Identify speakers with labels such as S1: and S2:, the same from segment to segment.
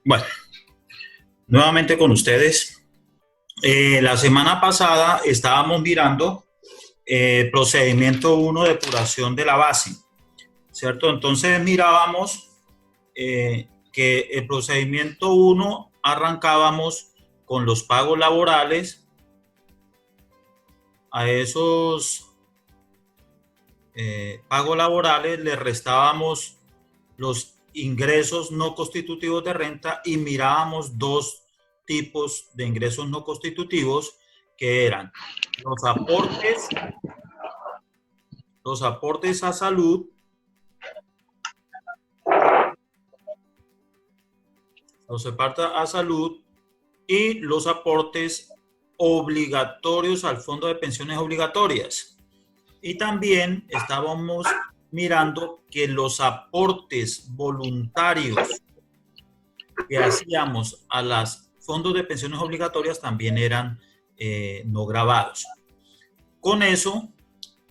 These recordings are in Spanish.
S1: Bueno, nuevamente con ustedes. La semana pasada estábamos mirando procedimiento 1 de depuración de la base, ¿cierto? Entonces mirábamos que el procedimiento 1 arrancábamos con los pagos laborales. A esos pagos laborales le restábamos los ingresos no constitutivos de renta y mirábamos dos tipos de ingresos no constitutivos que eran los aportes a salud, y los aportes obligatorios al fondo de pensiones obligatorias. Y también estábamos mirando que los aportes voluntarios que hacíamos a los fondos de pensiones obligatorias también eran no gravados. Con eso,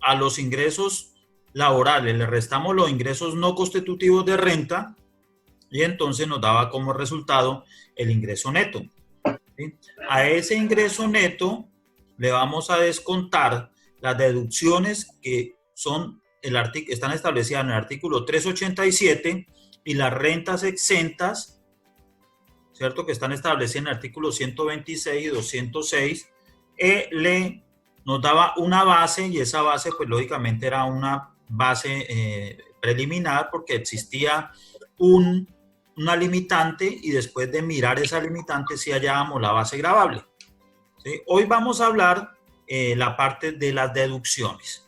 S1: a los ingresos laborales le restamos los ingresos no constitutivos de renta y entonces nos daba como resultado el ingreso neto. ¿Sí? A ese ingreso neto le vamos a descontar las deducciones que son están establecidas en el artículo 387 y las rentas exentas, ¿cierto? Que están establecidas en el artículo 126 y 206, nos daba una base y esa base pues lógicamente era una base preliminar porque existía una limitante y después de mirar esa limitante sí hallábamos la base gravable. ¿Sí? Hoy vamos a hablar la parte de las deducciones.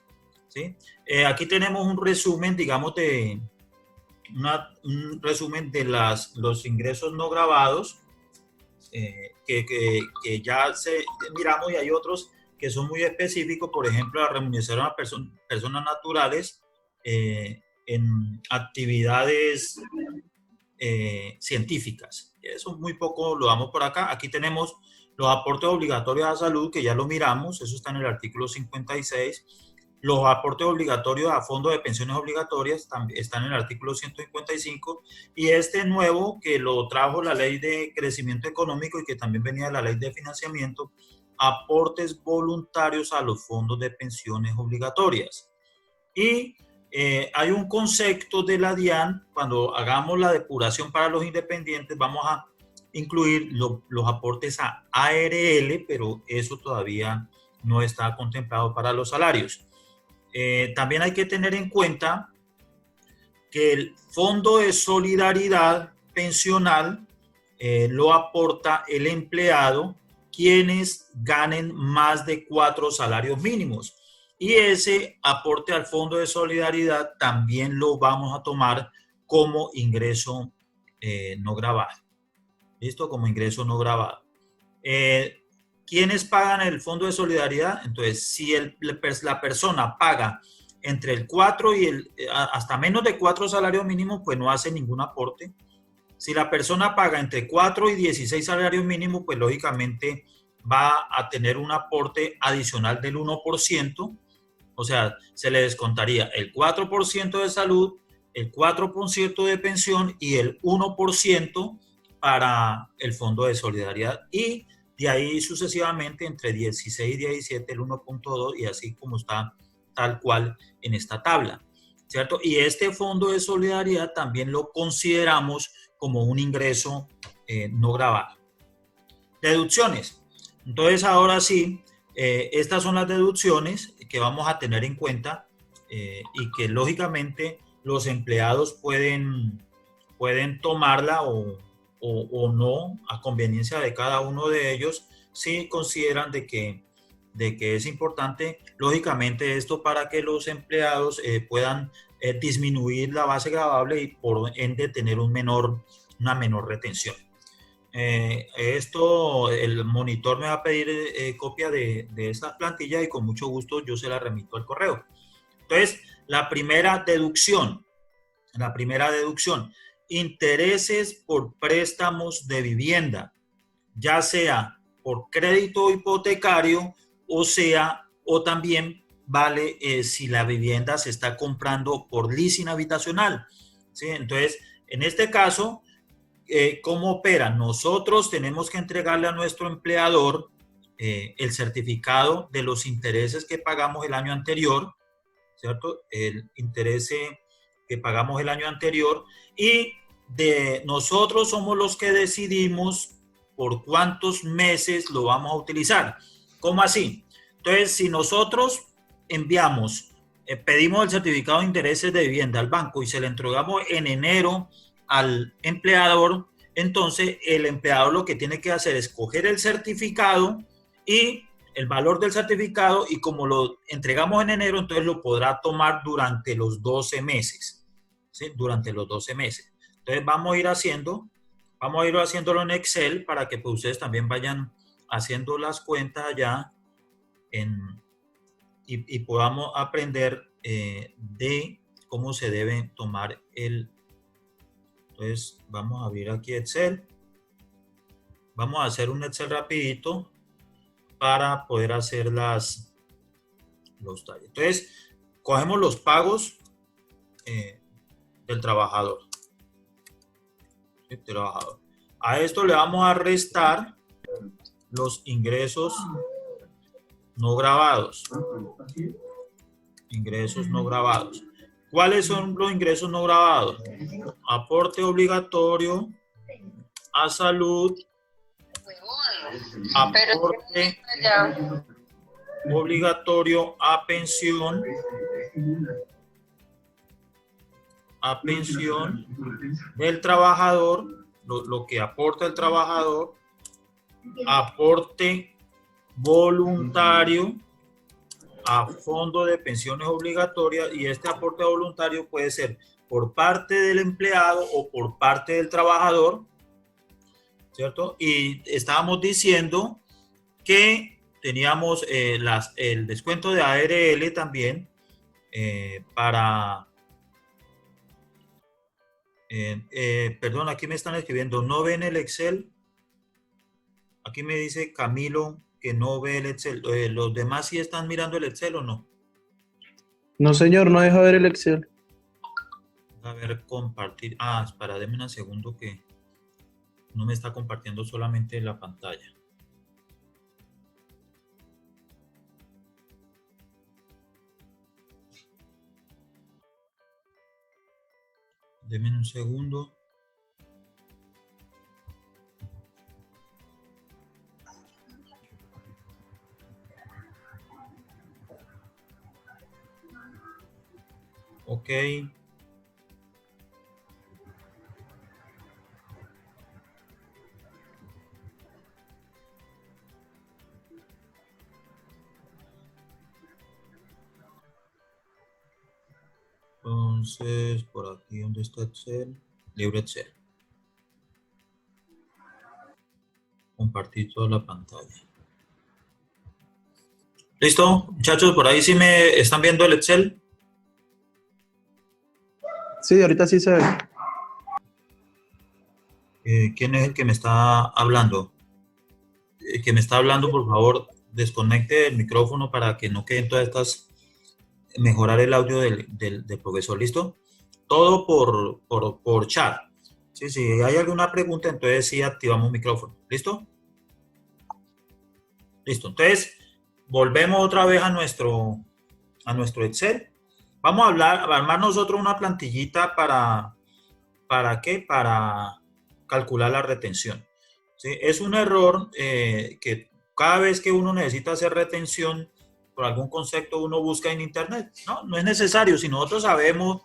S1: ¿Sí? Aquí tenemos un resumen, digamos, un resumen de los ingresos no gravados que ya miramos, y hay otros que son muy específicos, por ejemplo, la remuneración a personas naturales en actividades científicas. Eso muy poco lo damos por acá. Aquí tenemos los aportes obligatorios a salud, que ya lo miramos, eso está en el artículo 56. Los aportes obligatorios a fondos de pensiones obligatorias están en el artículo 155, y este nuevo que lo trajo la ley de crecimiento económico y que también venía de la ley de financiamiento, aportes voluntarios a los fondos de pensiones obligatorias. Y hay un concepto de la DIAN, cuando hagamos la depuración para los independientes, vamos a incluir los aportes a ARL, pero eso todavía no está contemplado para los salarios. También hay que tener en cuenta que el Fondo de Solidaridad Pensional lo aporta el empleado quienes ganen más de 4 salarios mínimos. Y ese aporte al Fondo de Solidaridad también lo vamos a tomar como ingreso no grabado. ¿Listo? Como ingreso no grabado. ¿Quiénes pagan el Fondo de Solidaridad? Entonces, si la persona paga entre el 4 y hasta menos de 4 salarios mínimos, pues no hace ningún aporte. Si la persona paga entre 4 y 16 salarios mínimos, pues lógicamente va a tener un aporte adicional del 1%. O sea, se le descontaría el 4% de salud, el 4% de pensión y el 1% para el Fondo de Solidaridad. Y de ahí sucesivamente entre 16 y 17 el 1.2 y así como está tal cual en esta tabla, ¿cierto? Y este Fondo de Solidaridad también lo consideramos como un ingreso no grabado. Deducciones. Entonces ahora sí, estas son las deducciones que vamos a tener en cuenta y que lógicamente los empleados pueden tomarla o no a conveniencia de cada uno de ellos si consideran de que es importante, lógicamente, esto para que los empleados puedan disminuir la base gravable y por ende tener una menor retención. El monitor me va a pedir copia de esta plantilla y con mucho gusto yo se la remito al correo. Entonces, la primera deducción, intereses por préstamos de vivienda, ya sea por crédito hipotecario o también vale si la vivienda se está comprando por leasing habitacional. ¿Sí? Entonces, en este caso, ¿cómo opera? Nosotros tenemos que entregarle a nuestro empleador el certificado de los intereses que pagamos el año anterior, ¿cierto? El interés que pagamos el año anterior, y nosotros somos los que decidimos por cuántos meses lo vamos a utilizar. ¿Cómo así? Entonces, si nosotros enviamos, pedimos el certificado de intereses de vivienda al banco y se le entregamos en enero al empleador, entonces el empleador lo que tiene que hacer es coger el certificado y el valor del certificado, y como lo entregamos en enero, entonces lo podrá tomar durante los 12 meses, ¿sí? Durante los 12 meses. Entonces vamos a ir haciéndolo en Excel para que pues, ustedes también vayan haciendo las cuentas allá y podamos aprender de cómo se debe tomar el... Entonces vamos a abrir aquí Excel. Vamos a hacer un Excel rapidito para poder hacer los tallos. Entonces, cogemos los pagos del trabajador. A esto le vamos a restar los ingresos no grabados. Ingresos no grabados. ¿Cuáles son los ingresos no grabados? Aporte obligatorio a salud, aporte obligatorio a pensión del trabajador, lo que aporta el trabajador, aporte voluntario a fondo de pensiones obligatorias, y este aporte voluntario puede ser por parte del empleado o por parte del trabajador, ¿cierto? Y estábamos diciendo que teníamos el descuento de ARL también perdón, aquí me están escribiendo, no ven el Excel. Aquí me dice Camilo que no ve el Excel. ¿Los demás sí están mirando el Excel o no?
S2: No, señor, no deja ver el Excel.
S1: A ver, compartir. Ah, espera, déme un segundo que no me está compartiendo solamente la pantalla. Deme un segundo. Ok. Entonces, por aquí, ¿dónde está Excel? Libre Excel. Compartir toda la pantalla. ¿Listo? Muchachos, por ahí sí me están viendo el Excel.
S2: Sí, ahorita sí se ve.
S1: ¿Quién es el que me está hablando? El que me está hablando, por favor, desconecte el micrófono para que no queden todas estas... Mejorar el audio del profesor, ¿listo? Todo por chat. Sí, si hay alguna pregunta, entonces sí activamos micrófono. ¿Listo? Listo. Entonces, volvemos otra vez a nuestro Excel. Vamos a armar nosotros una plantillita ¿para qué? Para calcular la retención. ¿Sí? Es un error que cada vez que uno necesita hacer retención por algún concepto, uno busca en internet. No es necesario. Si nosotros sabemos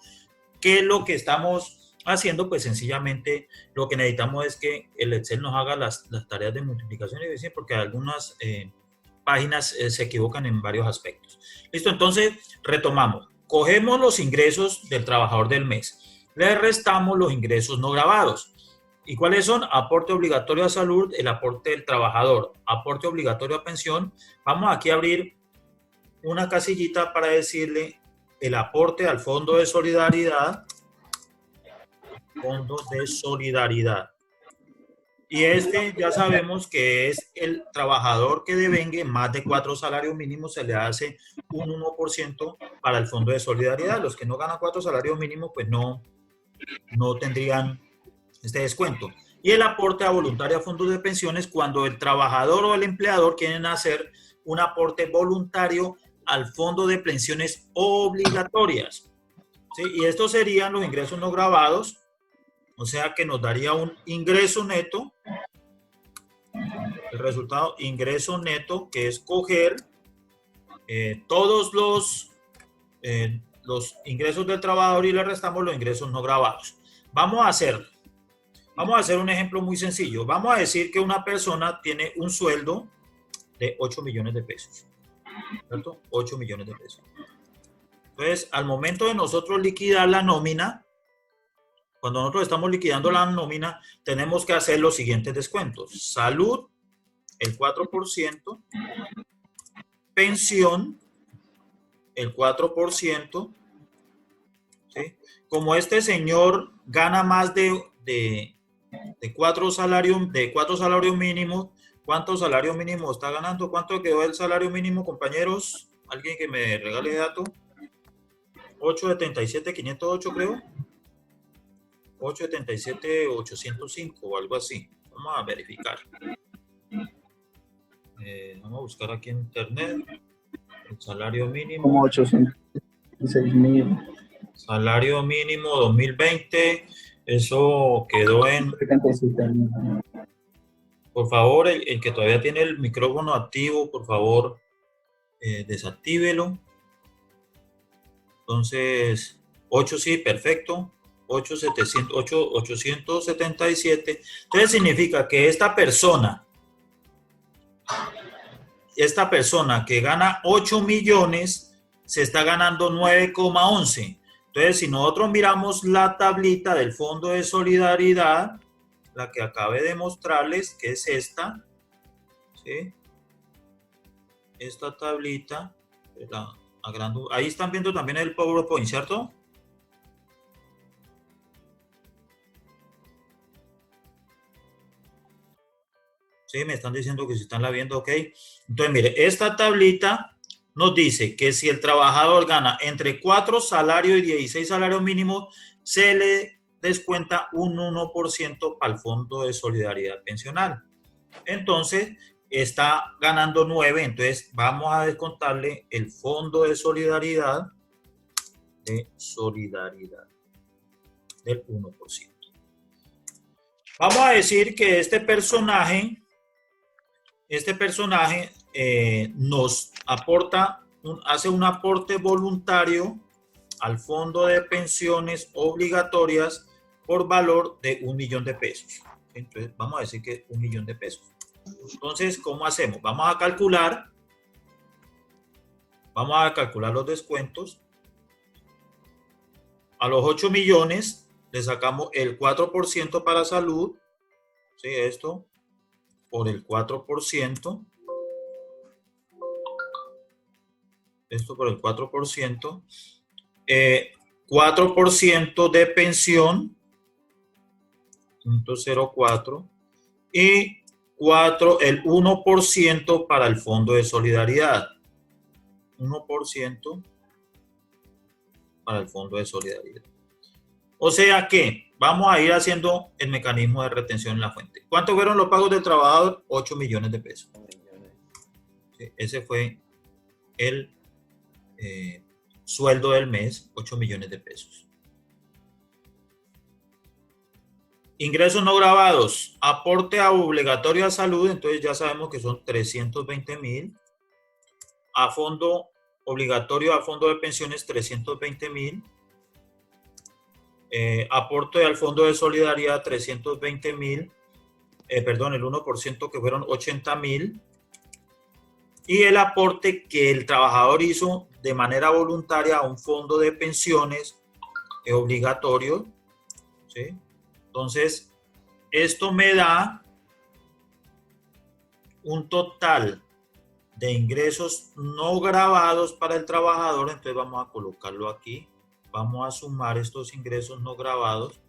S1: qué es lo que estamos haciendo, pues sencillamente lo que necesitamos es que el Excel nos haga las tareas de multiplicación y división, porque algunas páginas se equivocan en varios aspectos. Listo, entonces retomamos. Cogemos los ingresos del trabajador del mes, le restamos los ingresos no grabados. ¿Y cuáles son? Aporte obligatorio a salud, el aporte del trabajador, aporte obligatorio a pensión. Vamos aquí a abrir una casillita para decirle el aporte al Fondo de Solidaridad. Fondo de Solidaridad. Y este ya sabemos que es el trabajador que devengue más de 4 salarios mínimos, se le hace un 1% para el Fondo de Solidaridad. Los que no ganan 4 salarios mínimos, pues no tendrían este descuento. Y el aporte a voluntario a fondos de pensiones cuando el trabajador o el empleador quieren hacer un aporte voluntario al fondo de pensiones obligatorias. ¿Sí? Y estos serían los ingresos no gravados, o sea que nos daría un ingreso neto, el resultado ingreso neto, que es coger todos los ingresos del trabajador y le restamos los ingresos no gravados. Vamos a hacerlo. Vamos a hacer un ejemplo muy sencillo. Vamos a decir que una persona tiene un sueldo de 8 millones de pesos, ¿cierto? 8 millones de pesos. Entonces, al momento de nosotros liquidar la nómina, cuando nosotros estamos liquidando la nómina, tenemos que hacer los siguientes descuentos. Salud, el 4%, pensión, el 4%, ¿sí? Como este señor gana más de 4 salarios mínimos, ¿cuántos salarios mínimos está ganando? ¿Cuánto quedó el salario mínimo, compañeros? ¿Alguien que me regale dato? 877,508 creo. 877,805 o algo así. Vamos a verificar. Vamos a buscar aquí en internet el salario mínimo.
S2: Como 806,000.
S1: Salario mínimo 2020. Eso quedó en... Por favor, el que todavía tiene el micrófono activo, por favor, desactívelo. Entonces, 8 sí, perfecto. 877. Entonces significa que esta persona que gana 8 millones se está ganando 9,11. Entonces, si nosotros miramos la tablita del Fondo de Solidaridad, la que acabé de mostrarles, que es esta, ¿sí? Esta tablita, ahí están viendo también el PowerPoint, ¿cierto? Sí, me están diciendo que si están la viendo, ok. Entonces, mire, esta tablita nos dice que si el trabajador gana entre 4 salarios y 16 salarios mínimos, se le descuenta un 1% para el Fondo de Solidaridad Pensional. Entonces, está ganando 9, entonces vamos a descontarle el Fondo de Solidaridad del 1%. Vamos a decir que este personaje nos aporta, hace un aporte voluntario al fondo de pensiones obligatorias por valor de 1 millón de pesos. Entonces, vamos a decir que 1 millón de pesos. Entonces, ¿cómo hacemos? Vamos a calcular los descuentos. A los 8 millones le sacamos el 4% para salud, ¿sí? Esto por el 4%. Esto por el 4%. 4% de pensión, 0.04. Y el 1% para el Fondo de Solidaridad. 1% para el Fondo de Solidaridad. O sea que vamos a ir haciendo el mecanismo de retención en la fuente. ¿Cuánto fueron los pagos del trabajador? 8 millones de pesos. Sí, ese fue el sueldo del mes, 8 millones de pesos. Ingresos no gravados, aporte obligatorio a salud, entonces ya sabemos que son 320,000. A fondo obligatorio a fondo de pensiones, 320,000. Aporte al Fondo de Solidaridad, 320,000. Perdón, el 1% que fueron 80,000. Y el aporte que el trabajador hizo de manera voluntaria a un fondo de pensiones obligatorio, ¿sí? Entonces, esto me da un total de ingresos no gravados para el trabajador. Entonces vamos a colocarlo aquí. Vamos a sumar estos ingresos no gravados.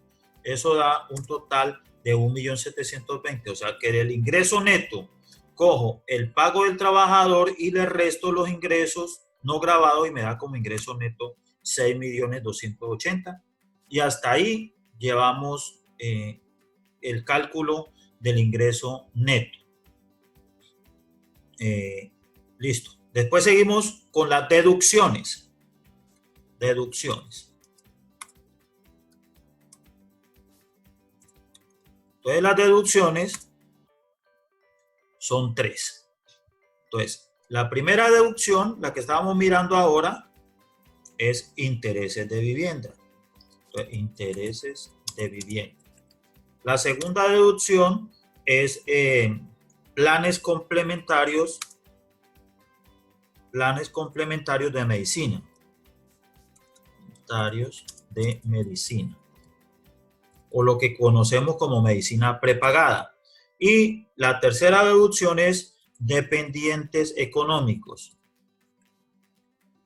S1: Eso da un total de 1.720.000. O sea que del ingreso neto cojo el pago del trabajador y le resto los ingresos no gravados y me da como ingreso neto 6.280.000. Y hasta ahí llevamos el cálculo del ingreso neto. Listo. Después seguimos con las deducciones. Deducciones. Entonces las deducciones son 3. Entonces, la primera deducción, la que estábamos mirando ahora, es intereses de vivienda. Entonces, intereses de vivienda. La segunda deducción es planes complementarios de medicina. Complementarios de medicina. O lo que conocemos como medicina prepagada. Y la tercera deducción es dependientes económicos.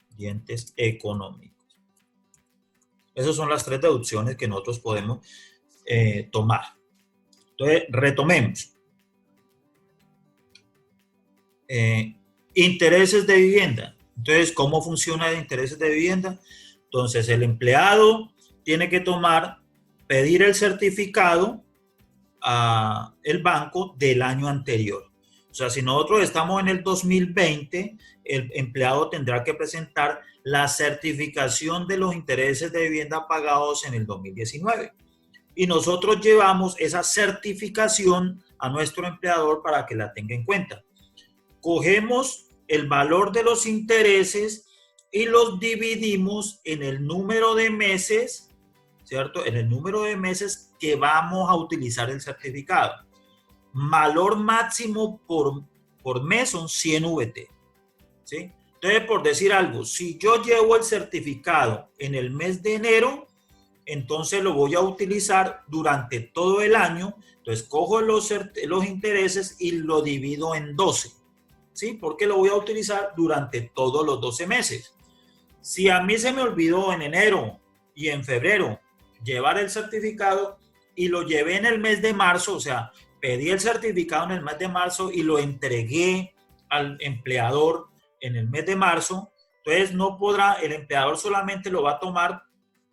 S1: Dependientes económicos. Esas son las 3 deducciones que nosotros podemos tomar. Entonces, retomemos. Intereses de vivienda. Entonces, ¿cómo funciona el intereses de vivienda? Entonces, el empleado tiene que pedir el certificado al banco del año anterior. O sea, si nosotros estamos en el 2020, el empleado tendrá que presentar la certificación de los intereses de vivienda pagados en el 2019. Y nosotros llevamos esa certificación a nuestro empleador para que la tenga en cuenta. Cogemos el valor de los intereses y los dividimos en el número de meses, ¿cierto? En el número de meses que vamos a utilizar el certificado. Valor máximo por mes son 100 VT, ¿sí? Entonces, por decir algo, si yo llevo el certificado en el mes de enero, entonces lo voy a utilizar durante todo el año. Entonces, cojo los intereses y lo divido en 12, ¿sí? Porque lo voy a utilizar durante todos los 12 meses. Si a mí se me olvidó en enero y en febrero llevar el certificado y lo llevé en el mes de marzo, o sea, pedí el certificado en el mes de marzo y lo entregué al empleador en el mes de marzo, entonces no podrá, el empleador solamente lo va a tomar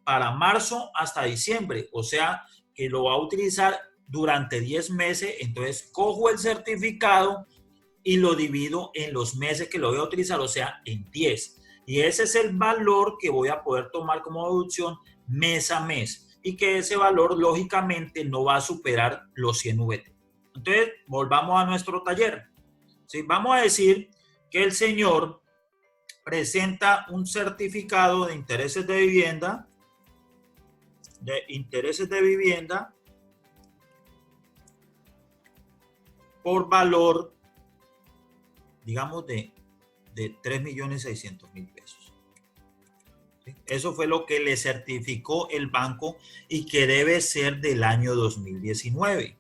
S1: para marzo hasta diciembre, o sea, que lo va a utilizar durante 10 meses, entonces cojo el certificado y lo divido en los meses que lo voy a utilizar, o sea, en 10. Y ese es el valor que voy a poder tomar como deducción mes a mes. Y que ese valor, lógicamente, no va a superar los 100 VT. Entonces, volvamos a nuestro taller. ¿Sí? Vamos a decir que el señor presenta un certificado de intereses de vivienda, por valor, digamos, de 3.600.000 pesos. ¿Sí? Eso fue lo que le certificó el banco y que debe ser del año 2019,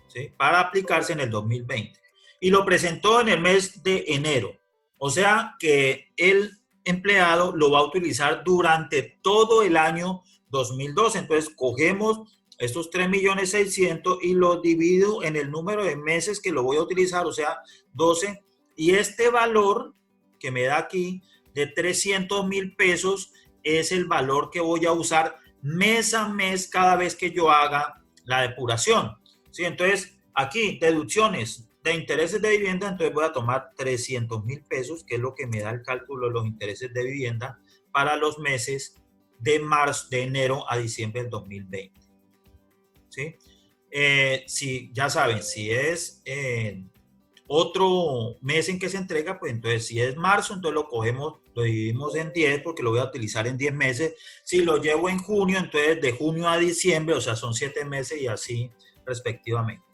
S1: ¿sí? Para aplicarse en el 2020. Y lo presentó en el mes de enero. O sea que el empleado lo va a utilizar durante todo el año 2012. Entonces, cogemos estos 3.600.000 y lo divido en el número de meses que lo voy a utilizar, o sea, 12. Y este valor que me da aquí de 300.000 pesos es el valor que voy a usar mes a mes cada vez que yo haga la depuración. ¿Sí? Entonces, aquí, deducciones de intereses de vivienda, entonces voy a tomar 300.000 pesos, que es lo que me da el cálculo de los intereses de vivienda para los meses de enero a diciembre del 2020. ¿Sí? Si, ya saben, si es otro mes en que se entrega, pues entonces si es marzo, entonces lo cogemos, lo dividimos en 10 porque lo voy a utilizar en 10 meses. Si lo llevo en junio, entonces de junio a diciembre, o sea, son 7 meses y así respectivamente.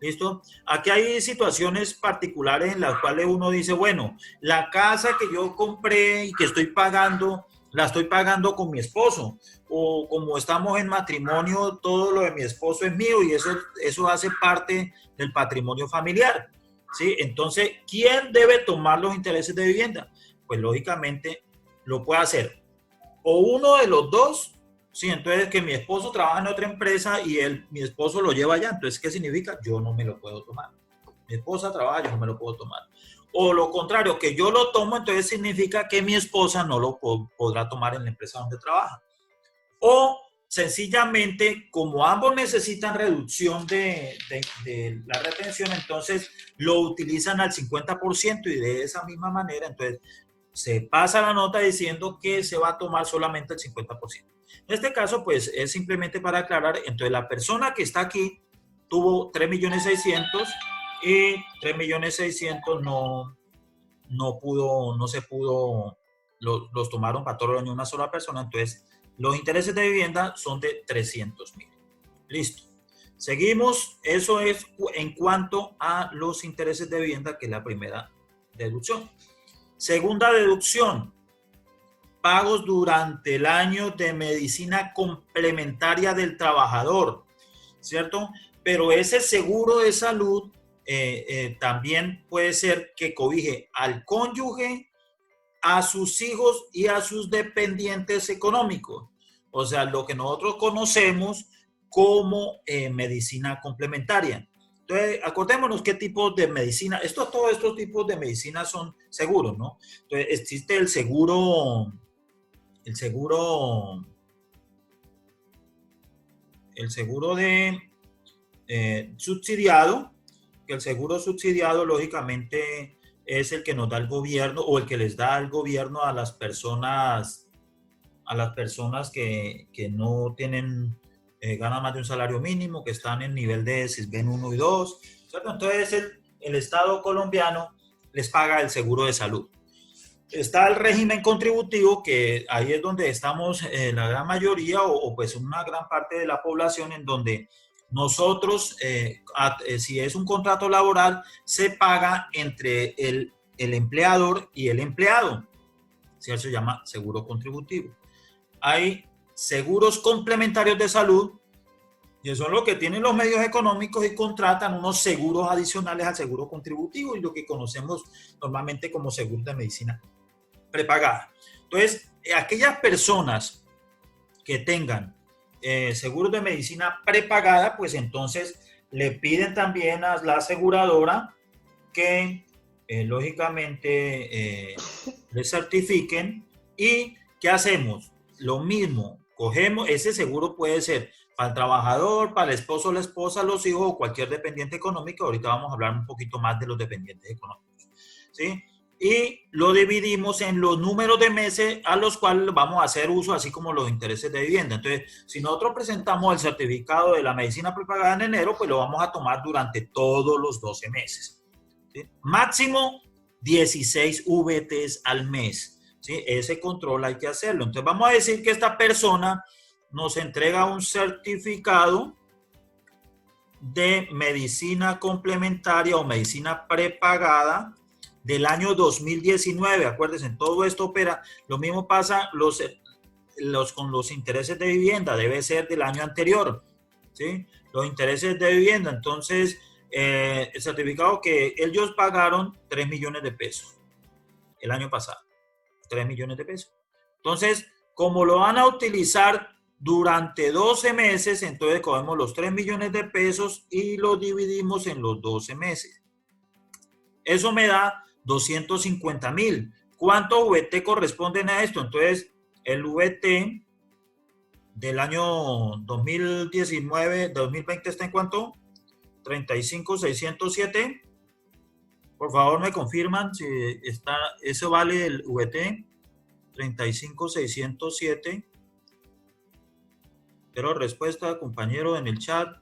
S1: ¿Listo? Aquí hay situaciones particulares en las cuales uno dice, bueno, la casa que yo compré y que estoy pagando, la estoy pagando con mi esposo, o como estamos en matrimonio, todo lo de mi esposo es mío y eso hace parte del patrimonio familiar, ¿sí? Entonces, ¿quién debe tomar los intereses de vivienda? Pues lógicamente lo puede hacer o uno de los dos. Sí, entonces que mi esposo trabaja en otra empresa y mi esposo lo lleva allá. Entonces, ¿qué significa? Yo no me lo puedo tomar. Mi esposa trabaja, yo no me lo puedo tomar. O lo contrario, que yo lo tomo, entonces significa que mi esposa no lo podrá tomar en la empresa donde trabaja. O sencillamente, como ambos necesitan reducción de la retención, entonces lo utilizan al 50% y de esa misma manera, entonces se pasa la nota diciendo que se va a tomar solamente el 50%. En este caso, pues es simplemente para aclarar, entonces la persona que está aquí tuvo 3.600.000 y 3.600.000 no se pudo, los tomaron para todo el año una sola persona, entonces los intereses de vivienda son de 300.000. Listo. Seguimos, eso es en cuanto a los intereses de vivienda, que es la primera deducción. Segunda deducción, pagos durante el año de medicina complementaria del trabajador, ¿cierto? Pero ese seguro de salud también puede ser que cobije al cónyuge, a sus hijos y a sus dependientes económicos. O sea, lo que nosotros conocemos como medicina complementaria. Entonces, acordémonos qué tipo de medicina, todos estos tipos de medicina son seguros, ¿no? Entonces, existe el seguro de subsidiado, que el seguro subsidiado, lógicamente, es el que nos da el gobierno o el que les da el gobierno a las personas que no tienen, ganan más de un salario mínimo, que están en nivel de SISBEN 1 y 2, ¿cierto? Entonces el Estado colombiano les paga el seguro de salud. Está el régimen contributivo, que ahí es donde estamos la gran mayoría o pues una gran parte de la población, en donde nosotros, si es un contrato laboral, se paga entre el empleador y el empleado. ¿Sí? Eso se llama seguro contributivo. Hay seguros complementarios de salud, y eso es lo que tienen los medios económicos y contratan unos seguros adicionales al seguro contributivo y lo que conocemos normalmente como seguro de medicina prepagada. Entonces, aquellas personas que tengan seguros de medicina prepagada, pues entonces le piden también a la aseguradora que lógicamente les certifiquen. ¿Y qué hacemos? Lo mismo, cogemos, ese seguro puede ser para el trabajador, para el esposo, la esposa, los hijos o cualquier dependiente económico. Ahorita vamos a hablar un poquito más de los dependientes económicos, ¿sí? Y lo dividimos en los números de meses a los cuales vamos a hacer uso, así como los intereses de vivienda. Entonces, si nosotros presentamos el certificado de la medicina prepagada en enero, pues lo vamos a tomar durante todos los 12 meses. ¿Sí? Máximo 16 VTs al mes. ¿Sí? Ese control hay que hacerlo. Entonces, vamos a decir que esta persona nos entrega un certificado de medicina complementaria o medicina prepagada del año 2019, acuérdense, todo esto opera, lo mismo pasa con los intereses de vivienda, debe ser del año anterior, ¿sí? Los intereses de vivienda, entonces, el certificado que ellos pagaron 3 millones de pesos el año pasado, 3 millones de pesos. Entonces, como lo van a utilizar durante 12 meses, entonces cogemos los 3 millones de pesos y lo dividimos en los 12 meses. Eso me da 250.000. ¿Cuántos VT corresponden a esto? Entonces, el VT del año 2019, 2020 está en ¿cuánto? 35.607. Por favor, me confirman si está, eso vale el VT. 35.607. Pero respuesta, compañero, en el chat.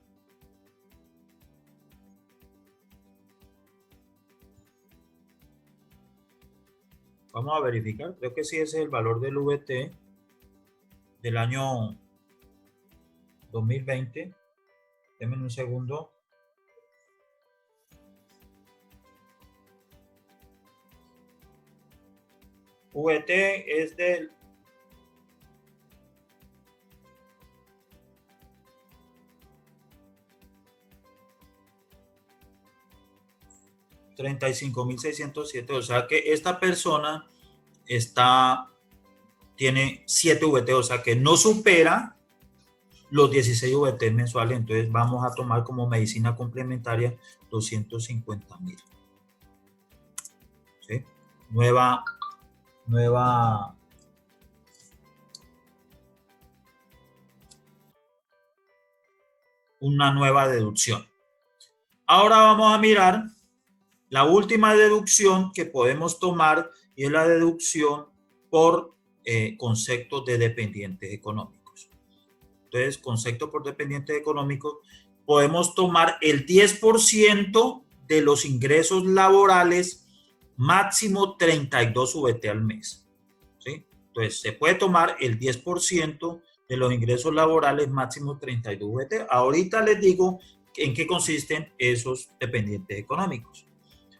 S1: Vamos a verificar, creo que sí ese es el valor del VT del año 2020. Denme un segundo. VT es del 35.607, o sea que esta persona tiene 7 VT, o sea que no supera los 16 VT mensuales, entonces vamos a tomar como medicina complementaria 250.000. ¿Sí? Nueva una nueva deducción. Ahora vamos a mirar la última deducción que podemos tomar y es la deducción por conceptos de dependientes económicos. Entonces, concepto por dependientes económicos, podemos tomar el 10% de los ingresos laborales, máximo 32 VT al mes. ¿Sí? Entonces, se puede tomar el 10% de los ingresos laborales, máximo 32 VT. Ahorita les digo en qué consisten esos dependientes económicos.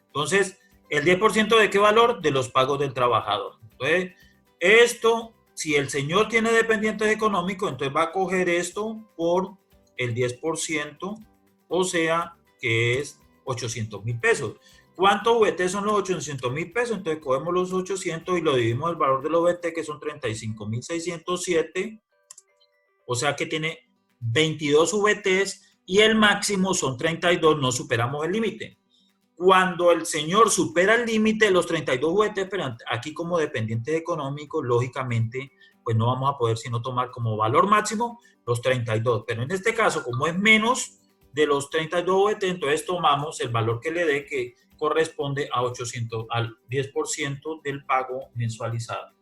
S1: Entonces, ¿el 10% de qué valor? De los pagos del trabajador. Entonces, esto, si el señor tiene dependientes económicos, entonces va a coger esto por el 10%, o sea, que es 800.000 pesos. ¿Cuántos VT son los 800.000 pesos? Entonces, cogemos los 800 y lo dividimos el valor de los VT, que son 35.607, o sea que tiene 22 VTs y el máximo son 32, no superamos el límite. Cuando el señor supera el límite de los 32 VT, pero aquí como dependientes económicos, lógicamente, pues no vamos a poder sino tomar como valor máximo los 32. Pero en este caso, como es menos de los 32 VT, entonces tomamos el valor que le dé, que corresponde a 800, al 10% del pago mensualizado.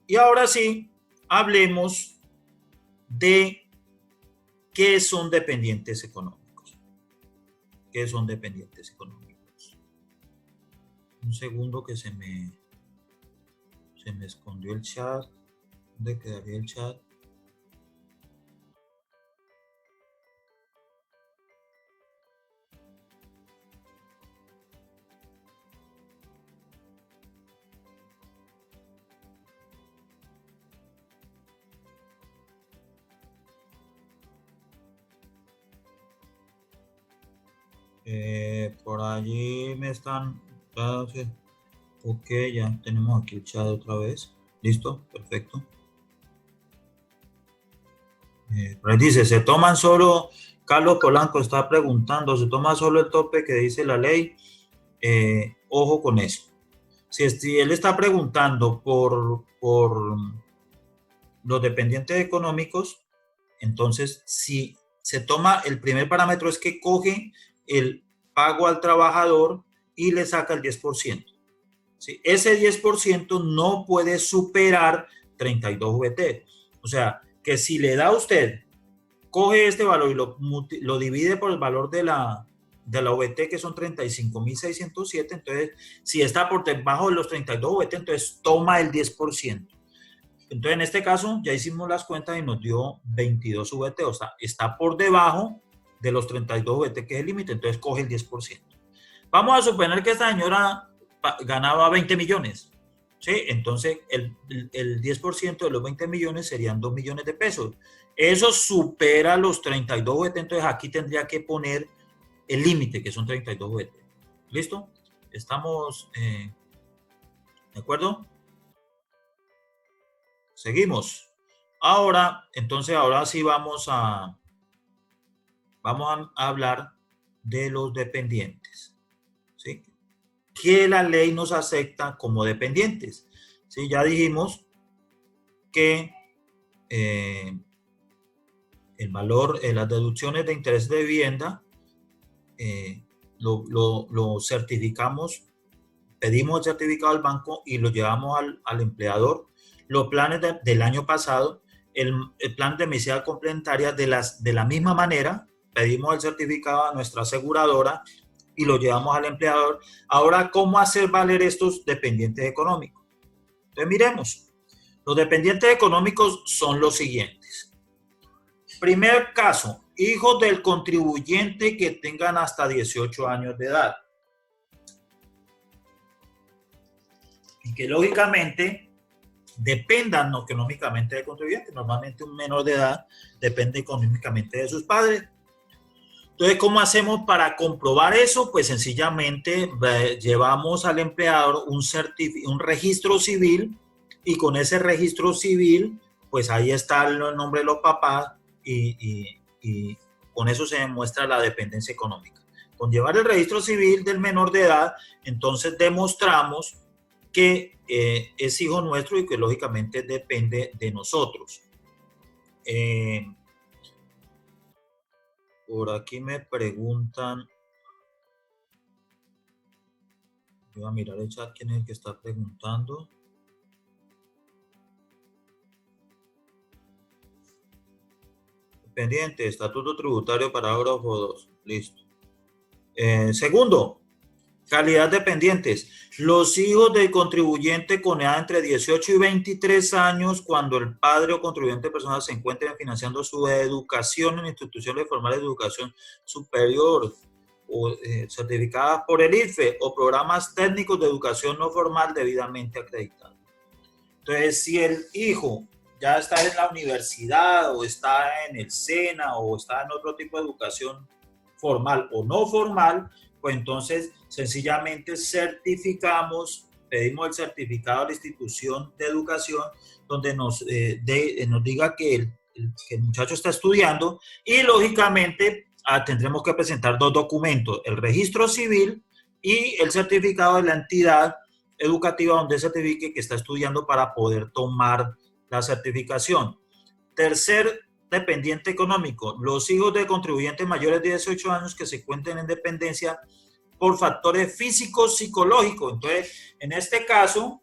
S1: Y ahora sí, hablemos de ¿qué son dependientes económicos? ¿Qué son dependientes económicos? Un segundo que se me escondió el chat. ¿Dónde quedaría el chat? Por allí me están... Ok, ya tenemos aquí el chat otra vez. ¿Listo? Perfecto. Pues dice, se toman solo, Carlos Polanco está preguntando, se toma solo el tope que dice la ley. Ojo con eso. Si él está preguntando por los dependientes económicos, entonces si se toma, el primer parámetro es que coge el pago al trabajador y le saca el 10%. ¿Sí? Ese 10% no puede superar 32 VT. O sea, que si le da a usted, coge este valor y lo divide por el valor de la VT, que son 35.607, entonces, si está por debajo de los 32 VT, entonces toma el 10%. Entonces, en este caso, ya hicimos las cuentas y nos dio 22 VT, o sea, está por debajo de los 32 VT, que es el límite, entonces coge el 10%. Vamos a suponer que esta señora ganaba 20 millones, ¿sí? Entonces, el 10% de los 20 millones serían 2 millones de pesos. Eso supera los 32 VT, entonces aquí tendría que poner el límite, que son 32 VT. ¿Listo? ¿Estamos de acuerdo? Seguimos. Ahora, entonces, ahora sí vamos a hablar de los dependientes, ¿sí? Que la ley nos acepta como dependientes. ¿Sí? Ya dijimos que el valor, las deducciones de interés de vivienda, lo certificamos, pedimos el certificado al banco y lo llevamos al empleador. Los planes del año pasado, el plan de medicina complementaria, de la misma manera, pedimos el certificado a nuestra aseguradora y lo llevamos al empleador. Ahora, ¿cómo hacer valer estos dependientes económicos? Entonces, miremos. Los dependientes económicos son los siguientes. Primer caso, hijos del contribuyente que tengan hasta 18 años de edad. Y que lógicamente dependan económicamente del contribuyente. Normalmente un menor de edad depende económicamente de sus padres. Entonces, ¿cómo hacemos para comprobar eso? Pues sencillamente llevamos al empleador un registro civil y con ese registro civil, pues ahí está el nombre de los papás y con eso se demuestra la dependencia económica. Con llevar el registro civil del menor de edad, entonces demostramos que es hijo nuestro y que lógicamente depende de nosotros. Por aquí me preguntan, voy a mirar el chat, quién es el que está preguntando. Pendiente, estatuto tributario, parágrafo 2. Listo. Segundo, calidad de pendientes. Los hijos del contribuyente con edad entre 18 y 23 años, cuando el padre o contribuyente personal se encuentren financiando su educación en instituciones formales de educación superior o certificadas por el IFE o programas técnicos de educación no formal debidamente acreditados. Entonces, si el hijo ya está en la universidad o está en el SENA o está en otro tipo de educación formal o no formal, pues entonces sencillamente certificamos, pedimos el certificado a la institución de educación donde nos diga que el muchacho está estudiando y lógicamente tendremos que presentar dos documentos, el registro civil y el certificado de la entidad educativa donde certifique que está estudiando para poder tomar la certificación. Tercer dependiente económico, los hijos de contribuyentes mayores de 18 años que se encuentren en dependencia por factores físicos, psicológicos. Entonces, en este caso,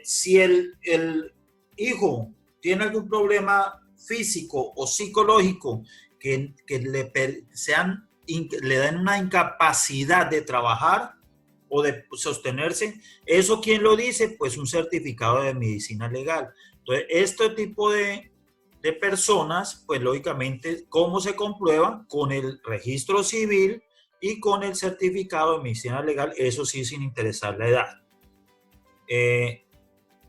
S1: si el hijo tiene algún problema físico o psicológico que le den una incapacidad de trabajar o de sostenerse, ¿eso quién lo dice? Pues un certificado de medicina legal. Entonces, este tipo de personas, pues lógicamente, ¿cómo se comprueba? Con el registro civil y con el certificado de medicina legal, eso sí, sin interesar la edad.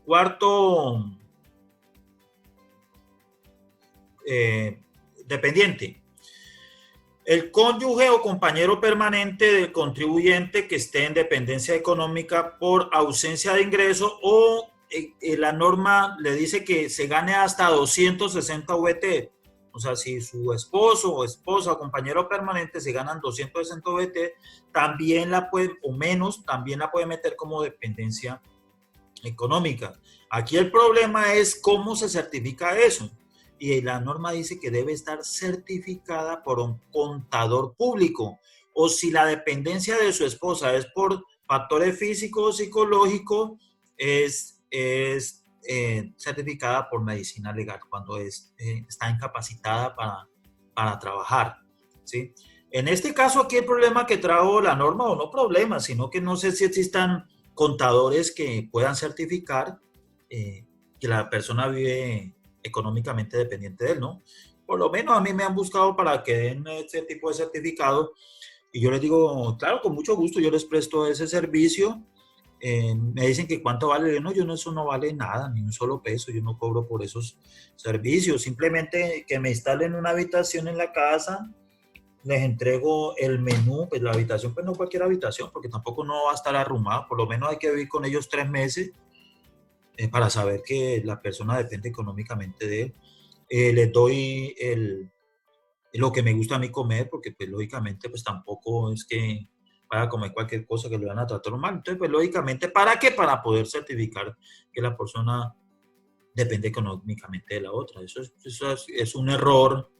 S1: Cuarto, dependiente. El cónyuge o compañero permanente del contribuyente que esté en dependencia económica por ausencia de ingreso o la norma le dice que se gane hasta 260 VT. O sea, si su esposo o esposa o compañero permanente se ganan 260 VT, también la puede, o menos, también la puede meter como dependencia económica. Aquí el problema es cómo se certifica eso. Y la norma dice que debe estar certificada por un contador público. O si la dependencia de su esposa es por factores físicos o psicológicos, es certificada por medicina legal cuando está incapacitada para trabajar, ¿sí? En este caso aquí el problema que trajo la norma, o no problema, sino que no sé si existan contadores que puedan certificar que la persona vive económicamente dependiente de él, ¿no? Por lo menos a mí me han buscado para que den este tipo de certificado y yo les digo, claro, con mucho gusto yo les presto ese servicio. Me dicen que cuánto vale. No, eso no vale nada, ni un solo peso, yo no cobro por esos servicios, simplemente que me instalen una habitación en la casa, les entrego el menú, pues la habitación, pues no cualquier habitación, porque tampoco no va a estar arrumado, por lo menos hay que vivir con ellos 3 meses para saber que la persona depende económicamente de él. Les doy lo que me gusta a mí comer, porque pues lógicamente pues tampoco es que vaya a comer cualquier cosa que le van a tratar mal. Entonces pues lógicamente, ¿para qué? Para poder certificar que la persona depende económicamente de la otra. Eso es un error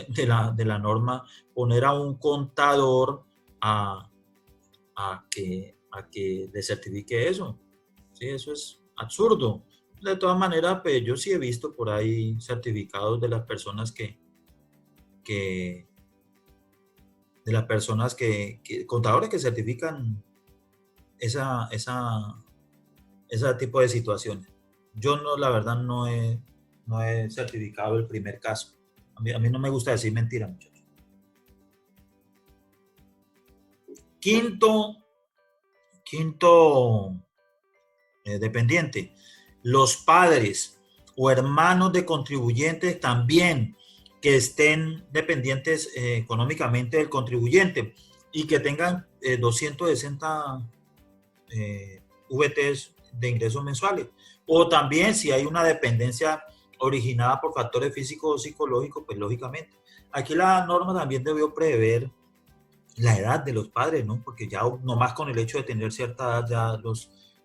S1: de la norma, poner a un contador a que le certifique eso. Sí, eso es absurdo. De todas maneras, pues yo sí he visto por ahí certificados de las personas que contadores que certifican ese tipo de situaciones. Yo no, la verdad, no he certificado el primer caso. A mí no me gusta decir mentira, muchachos. Quinto dependiente. Los padres o hermanos de contribuyentes también que estén dependientes económicamente del contribuyente y que tengan 260 VTs de ingresos mensuales. O también si hay una dependencia originada por factores físicos o psicológicos, pues lógicamente. Aquí la norma también debió prever la edad de los padres, ¿no? Porque ya nomás con el hecho de tener cierta edad ya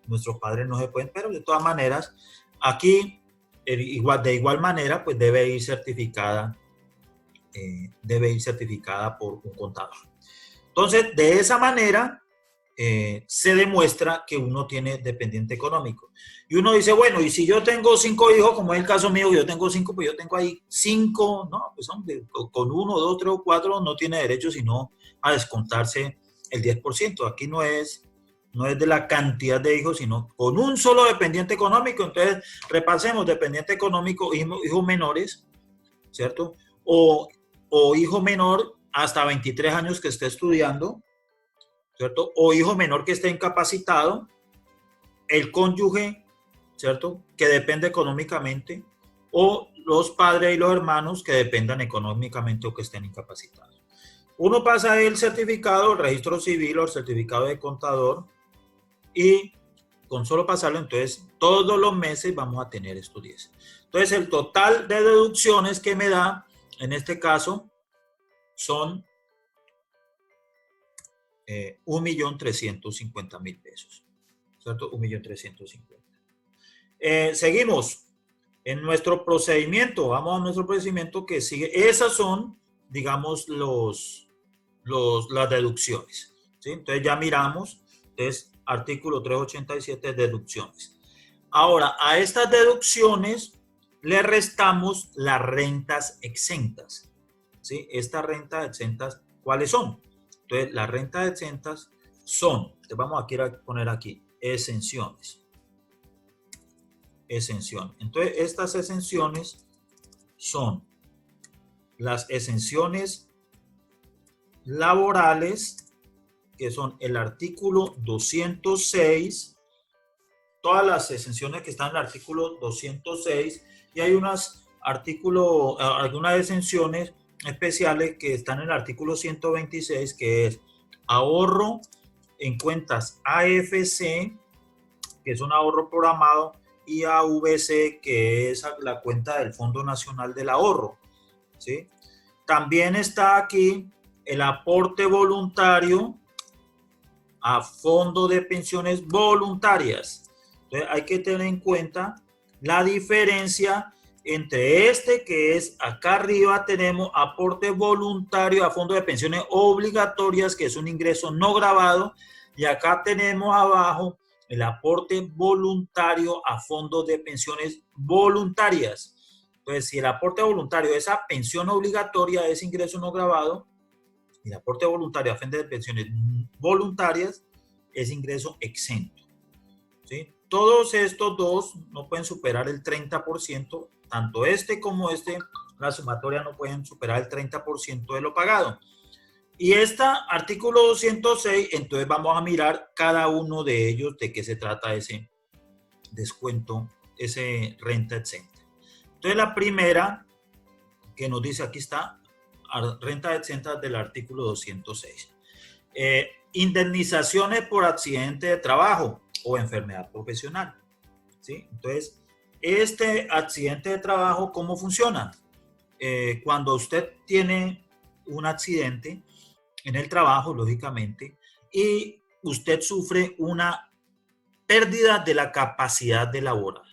S1: nuestros padres no se pueden, pero de todas maneras, aquí de igual manera, pues debe ir certificada por un contador. Entonces, de esa manera se demuestra que uno tiene dependiente económico. Y uno dice, bueno, y si yo tengo 5 hijos, como es el caso mío, yo tengo 5, pues yo tengo ahí 5, ¿no? Pues hombre, con 1, 2, 3 o 4 no tiene derecho sino a descontarse el 10%. Aquí no es de la cantidad de hijos, sino con un solo dependiente económico. Entonces, repasemos: dependiente económico, hijos menores, ¿cierto? O hijo menor hasta 23 años que esté estudiando, ¿cierto? O hijo menor que esté incapacitado, el cónyuge, ¿cierto?, que depende económicamente, o los padres y los hermanos que dependan económicamente o que estén incapacitados. Uno pasa el certificado, el registro civil o el certificado de contador, y con solo pasarlo, entonces todos los meses vamos a tener estos 10. Entonces el total de deducciones que me da, en este caso, son 1.350.000 pesos, ¿cierto? 1.350.000. Seguimos en nuestro procedimiento, vamos a nuestro procedimiento que sigue. Esas son, digamos, las deducciones, ¿sí? Entonces ya miramos, entonces artículo 387, deducciones. Ahora, a estas deducciones le restamos las rentas exentas, ¿sí? Estas rentas exentas, ¿cuáles son? Entonces, las rentas exentas son, vamos a poner aquí, exenciones. Entonces, estas exenciones son las exenciones laborales, que son el artículo 206, todas las exenciones que están en el artículo 206, y hay algunas exenciones especiales que están en el artículo 126, que es ahorro en cuentas AFC, que es un ahorro programado, y AVC, que es la cuenta del Fondo Nacional del Ahorro, ¿sí? También está aquí el aporte voluntario a fondo de pensiones voluntarias. Entonces hay que tener en cuenta la diferencia entre que es acá arriba, tenemos aporte voluntario a fondo de pensiones obligatorias, que es un ingreso no gravado, y acá tenemos abajo el aporte voluntario a fondo de pensiones voluntarias. Entonces, si el aporte voluntario es a pensión obligatoria, es ingreso no gravado, y el aporte voluntario a fondo de pensiones voluntarias es ingreso exento, ¿sí? Todos estos dos no pueden superar el 30%, tanto como la sumatoria no pueden superar el 30% de lo pagado. Y artículo 206, entonces vamos a mirar cada uno de ellos, de qué se trata ese descuento, ese renta exenta. Entonces la primera que nos dice, aquí está, renta exenta del artículo 206. Indemnizaciones por accidente de trabajo o enfermedad profesional, ¿sí? Entonces, este accidente de trabajo, ¿cómo funciona? Cuando usted tiene un accidente en el trabajo, lógicamente, y usted sufre una pérdida de la capacidad de laborar,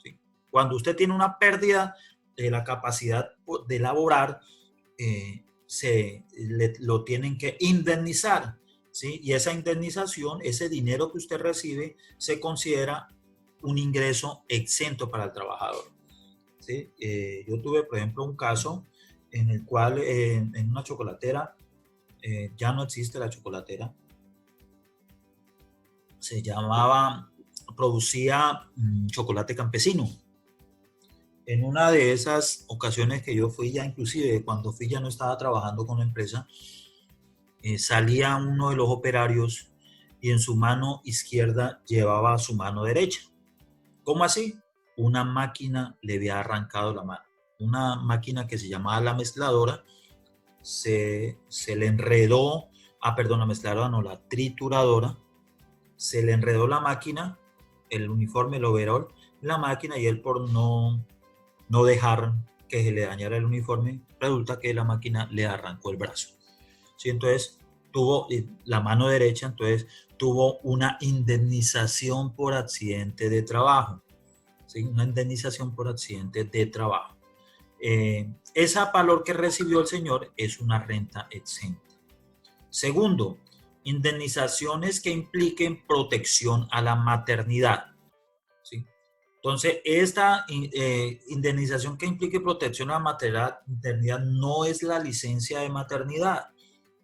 S1: ¿sí? Cuando usted tiene una pérdida de la capacidad de laborar, lo tienen que indemnizar, ¿sí? Y esa indemnización, ese dinero que usted recibe, se considera un ingreso exento para el trabajador, ¿sí? Yo tuve, por ejemplo, un caso en el cual en una chocolatera, ya no existe la chocolatera, producía chocolate campesino. En una de esas ocasiones que yo fui, ya inclusive cuando fui ya no estaba trabajando con la empresa, salía uno de los operarios y en su mano izquierda llevaba su mano derecha. ¿Cómo así? Una máquina le había arrancado la mano. Una máquina que se llamaba la mezcladora, se le enredó, la mezcladora no, la trituradora, se le enredó la máquina, el uniforme, el overol, la máquina, y él por no dejar que se le dañara el uniforme, resulta que la máquina le arrancó el brazo, ¿sí? Entonces tuvo la mano derecha, entonces tuvo una indemnización por accidente de trabajo. ¿sí? Una indemnización por accidente de trabajo. Ese valor que recibió el señor es una renta exenta. Segundo, indemnizaciones que impliquen protección a la maternidad, ¿sí? Entonces, esta indemnización que implique protección a la maternidad no es la licencia de maternidad.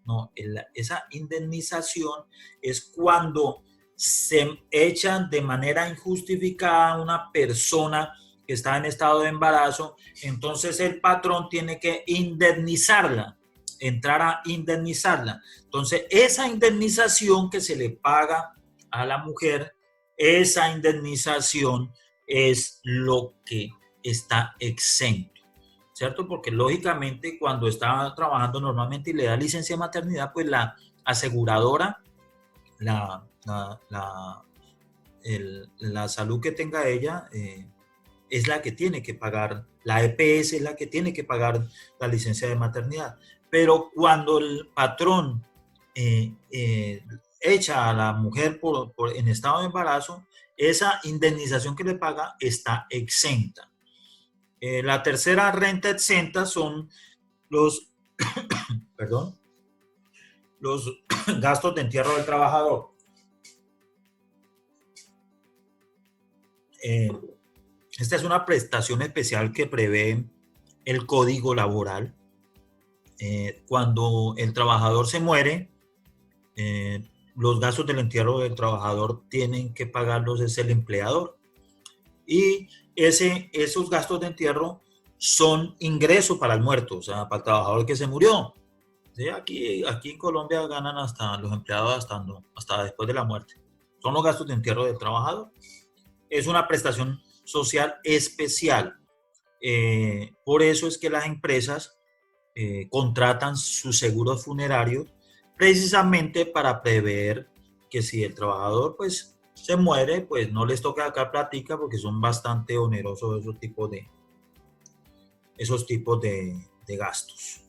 S1: No, esa indemnización es cuando se echan de manera injustificada a una persona que está en estado de embarazo, entonces el patrón tiene que indemnizarla, entrar a indemnizarla. Entonces, esa indemnización que se le paga a la mujer, esa indemnización es lo que está exento, ¿cierto? Porque lógicamente cuando está trabajando normalmente y le da licencia de maternidad, pues la aseguradora, la salud que tenga ella, es la que tiene que pagar, la EPS es la que tiene que pagar la licencia de maternidad. Pero cuando el patrón echa a la mujer en estado de embarazo, esa indemnización que le paga está exenta. La tercera renta exenta son los, perdón, los gastos de entierro del trabajador. Esta es una prestación especial que prevé el Código Laboral. Cuando el trabajador se muere, los gastos del entierro del trabajador tienen que pagarlos es el empleador. Y esos gastos de entierro son ingresos para el muerto, o sea, para el trabajador que se murió. ¿Sí? Aquí en Colombia ganan hasta los empleados hasta después de la muerte. Son los gastos de entierro del trabajador. Es una prestación social especial. Por eso es que las empresas contratan sus seguros funerarios precisamente para prever que si el trabajador pues se muere, pues no les toca sacar plática porque son bastante onerosos esos tipos de gastos.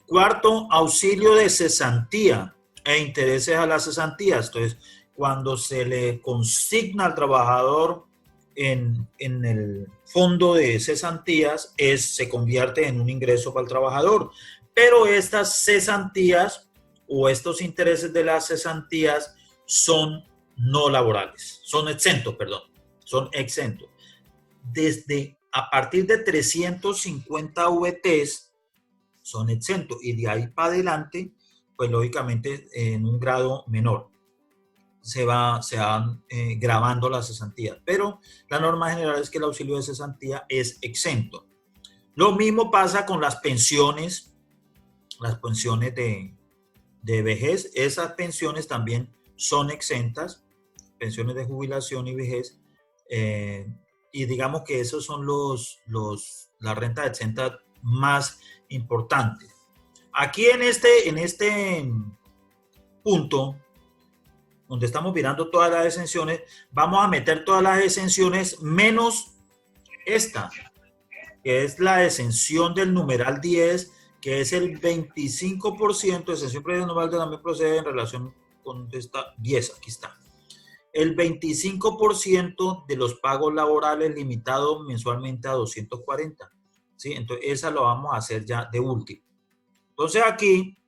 S1: Cuarto, auxilio de cesantía e intereses a las cesantías. Entonces, cuando se le consigna al trabajador en el fondo de cesantías, se convierte en un ingreso para el trabajador. Pero estas cesantías o estos intereses de las cesantías son no laborales, son exentos. A partir de 350 VTs son exentos y de ahí para adelante, pues lógicamente en un grado menor se van gravando las cesantías, pero la norma general es que el auxilio de cesantía es exento. Lo mismo pasa con las pensiones de vejez. Esas pensiones también son exentas, pensiones de jubilación y vejez, y digamos que esos son las rentas exentas más importantes. Aquí en este punto, donde estamos mirando todas las exenciones, vamos a meter todas las exenciones menos esta, que es la exención del numeral 10, que es el 25%, exención previa numeral que también procede en relación con esta 10, aquí está. El 25% de los pagos laborales limitados mensualmente a 240. ¿Sí? Entonces, esa lo vamos a hacer ya de último. Entonces, aquí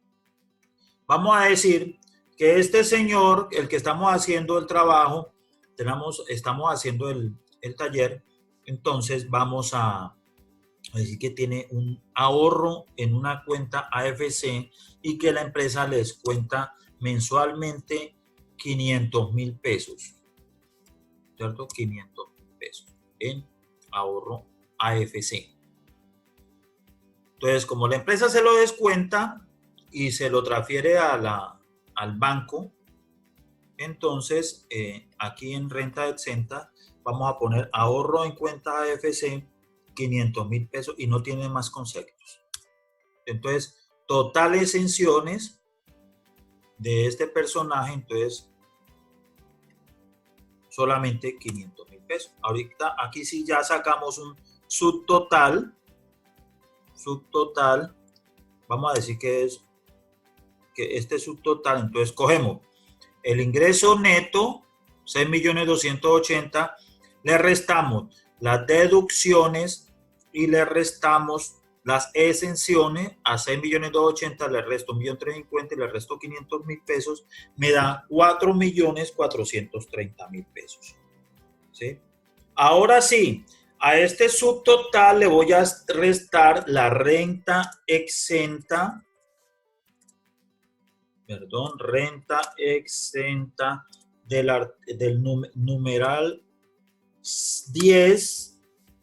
S1: vamos a decir que este señor, el que estamos haciendo el trabajo, estamos haciendo el taller, entonces vamos a decir que tiene un ahorro en una cuenta AFC y que la empresa les cuenta mensualmente 500,000 pesos, ¿cierto? 500,000 pesos en ahorro AFC. Entonces, como la empresa se lo descuenta y se lo transfiere al banco, entonces aquí en renta exenta vamos a poner ahorro en cuenta AFC 500,000 pesos y no tiene más conceptos. Entonces, total exenciones de este personaje, entonces solamente 500,000 pesos. Ahorita aquí sí ya sacamos un subtotal, vamos a decir que este subtotal, entonces cogemos el ingreso neto, 6.280.000, le restamos las deducciones y le restamos las exenciones. A 6.280.000 le resto 1.350.000 y le resto 500.000 pesos, me da 4.430.000 pesos. ¿Sí? Ahora sí, a este subtotal le voy a restar la renta exenta, renta exenta del numeral 10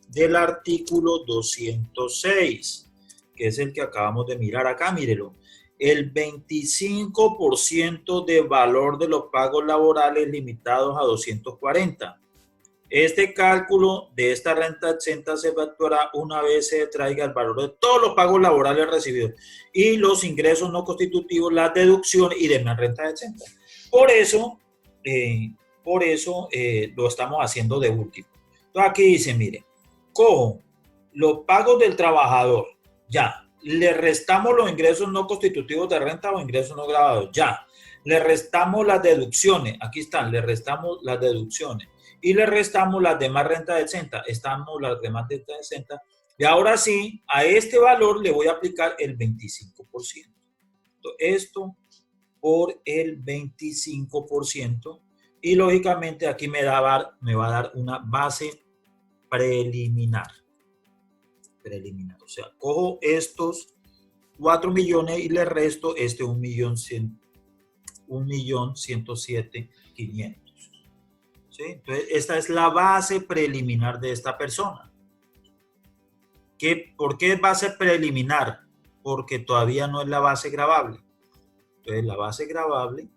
S1: del artículo 206, que es el que acabamos de mirar acá, mírelo. El 25% de valor de los pagos laborales limitados a 240. Este cálculo de esta renta exenta se efectuará una vez se traiga el valor de todos los pagos laborales recibidos y los ingresos no constitutivos, las deducciones y demás rentas exentas. Por eso lo estamos haciendo de último. Entonces aquí dice, mire, cojo los pagos del trabajador, ya, le restamos los ingresos no constitutivos de renta o ingresos no grabados, ya, le restamos las deducciones, aquí están, le restamos las deducciones y le restamos las demás rentas exentas, estamos las demás rentas exentas, y ahora sí, a este valor le voy a aplicar el 25%. Entonces, esto por el 25%, y lógicamente aquí me va a dar una base preliminar. O sea, cojo estos 4 millones y le resto este 1.107.500. ¿Sí? Entonces, esta es la base preliminar de esta persona. ¿Por qué es base preliminar? Porque todavía no es la base gravable. Entonces, la base gravable,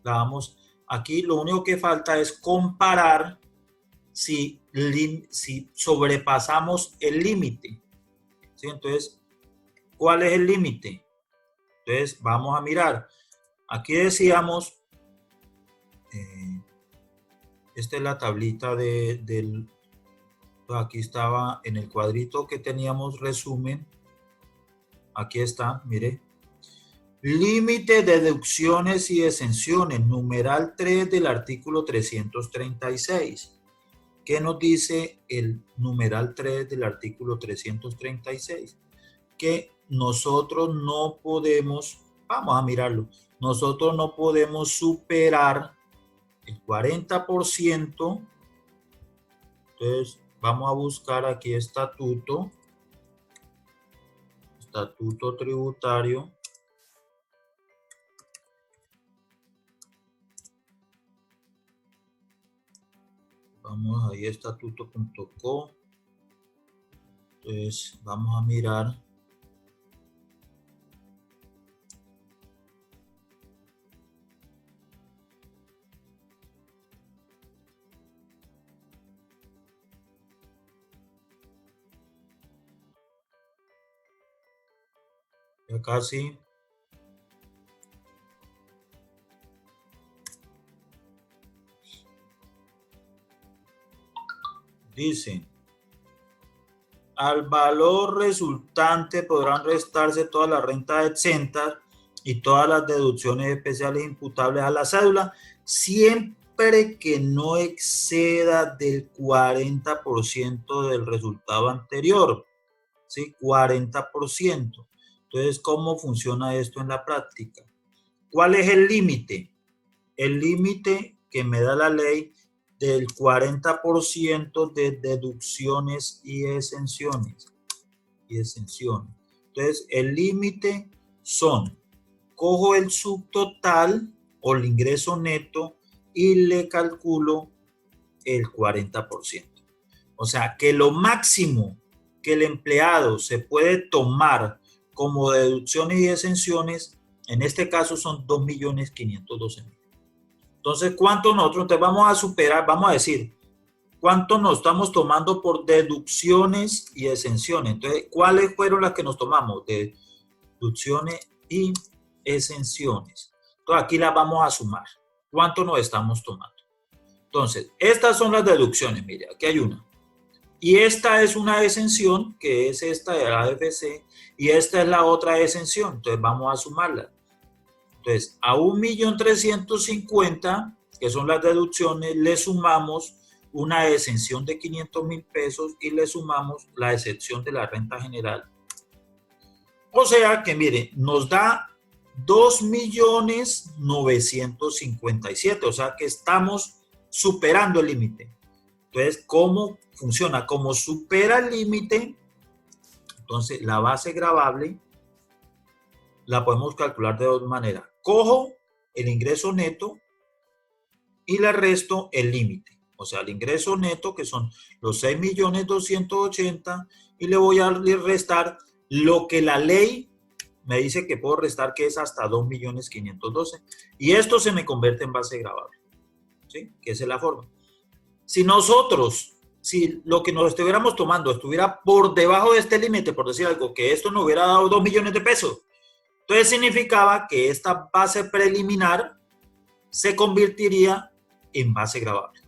S1: la vamos, aquí lo único que falta es comparar si sobrepasamos el límite. ¿Sí? Entonces, ¿cuál es el límite? Entonces, vamos a mirar. Aquí decíamos, esta es la tablita aquí estaba en el cuadrito que teníamos resumen. Aquí está, mire. Límite de deducciones y exenciones, numeral 3 del artículo 336. ¿Qué nos dice el numeral 3 del artículo 336? Que nosotros no podemos, vamos a mirarlo, nosotros no podemos superar el 40%. Entonces, vamos a buscar aquí estatuto tributario. Vamos ahí, estatuto.co. Entonces, vamos a mirar. Acá sí. Dice, al valor resultante podrán restarse todas las rentas exentas y todas las deducciones especiales imputables a la cédula, siempre que no exceda del 40% del resultado anterior. ¿Sí? 40%. Entonces, ¿cómo funciona esto en la práctica? ¿Cuál es el límite? El límite que me da la ley del 40% de deducciones y exenciones. Entonces, el límite son, cojo el subtotal o el ingreso neto y le calculo el 40%. O sea, que lo máximo que el empleado se puede tomar como deducciones y exenciones, en este caso son 2.512.000. Entonces, ¿cuánto nosotros? Entonces vamos a superar, vamos a decir, ¿cuánto nos estamos tomando por deducciones y exenciones? Entonces, ¿cuáles fueron las que nos tomamos? Deducciones y exenciones. Entonces, aquí las vamos a sumar. ¿Cuánto nos estamos tomando? Entonces, estas son las deducciones. Mire, aquí hay una. Y esta es una exención, que es esta de la AFC, y esta es la otra exención. Entonces, vamos a sumarla. Entonces, a 1.350.000, que son las deducciones, le sumamos una exención de 500.000 pesos y le sumamos la excepción de la renta general. O sea que, mire, nos da 2.957.000, o sea que estamos superando el límite. Entonces, ¿cómo funciona? Como supera el límite, entonces la base gravable la podemos calcular de dos maneras. Cojo el ingreso neto y le resto el límite. O sea, el ingreso neto, que son los 6.280.000, y le voy a restar lo que la ley me dice que puedo restar, que es hasta 2.512.000. Y esto se me convierte en base gravable. ¿Sí? Que esa es la forma. Si lo que nos estuviéramos tomando estuviera por debajo de este límite, por decir algo, que esto nos hubiera dado 2 millones de pesos, entonces significaba que esta base preliminar se convertiría en base gravable.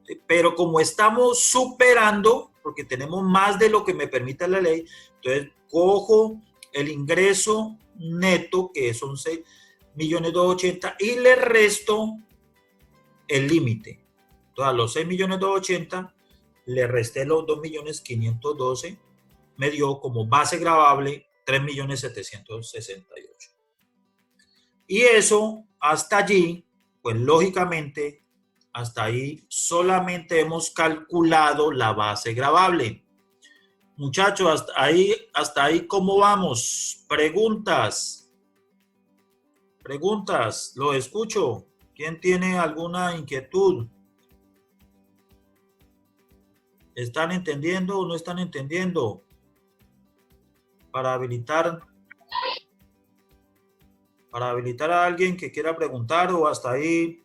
S1: ¿Sí? Pero como estamos superando, porque tenemos más de lo que me permite la ley, entonces cojo el ingreso neto, que son 6.280.000, y le resto el límite. Entonces, a los 6.280.000 le resté los 2.512.000, me dio como base gravable 3.768.000. Y eso, hasta allí, pues lógicamente, hasta ahí solamente hemos calculado la base gravable. Muchachos, hasta ahí, ¿cómo vamos? Preguntas, lo escucho. ¿Quién tiene alguna inquietud? ¿Están entendiendo o no están entendiendo? Para habilitar a alguien que quiera preguntar, o hasta ahí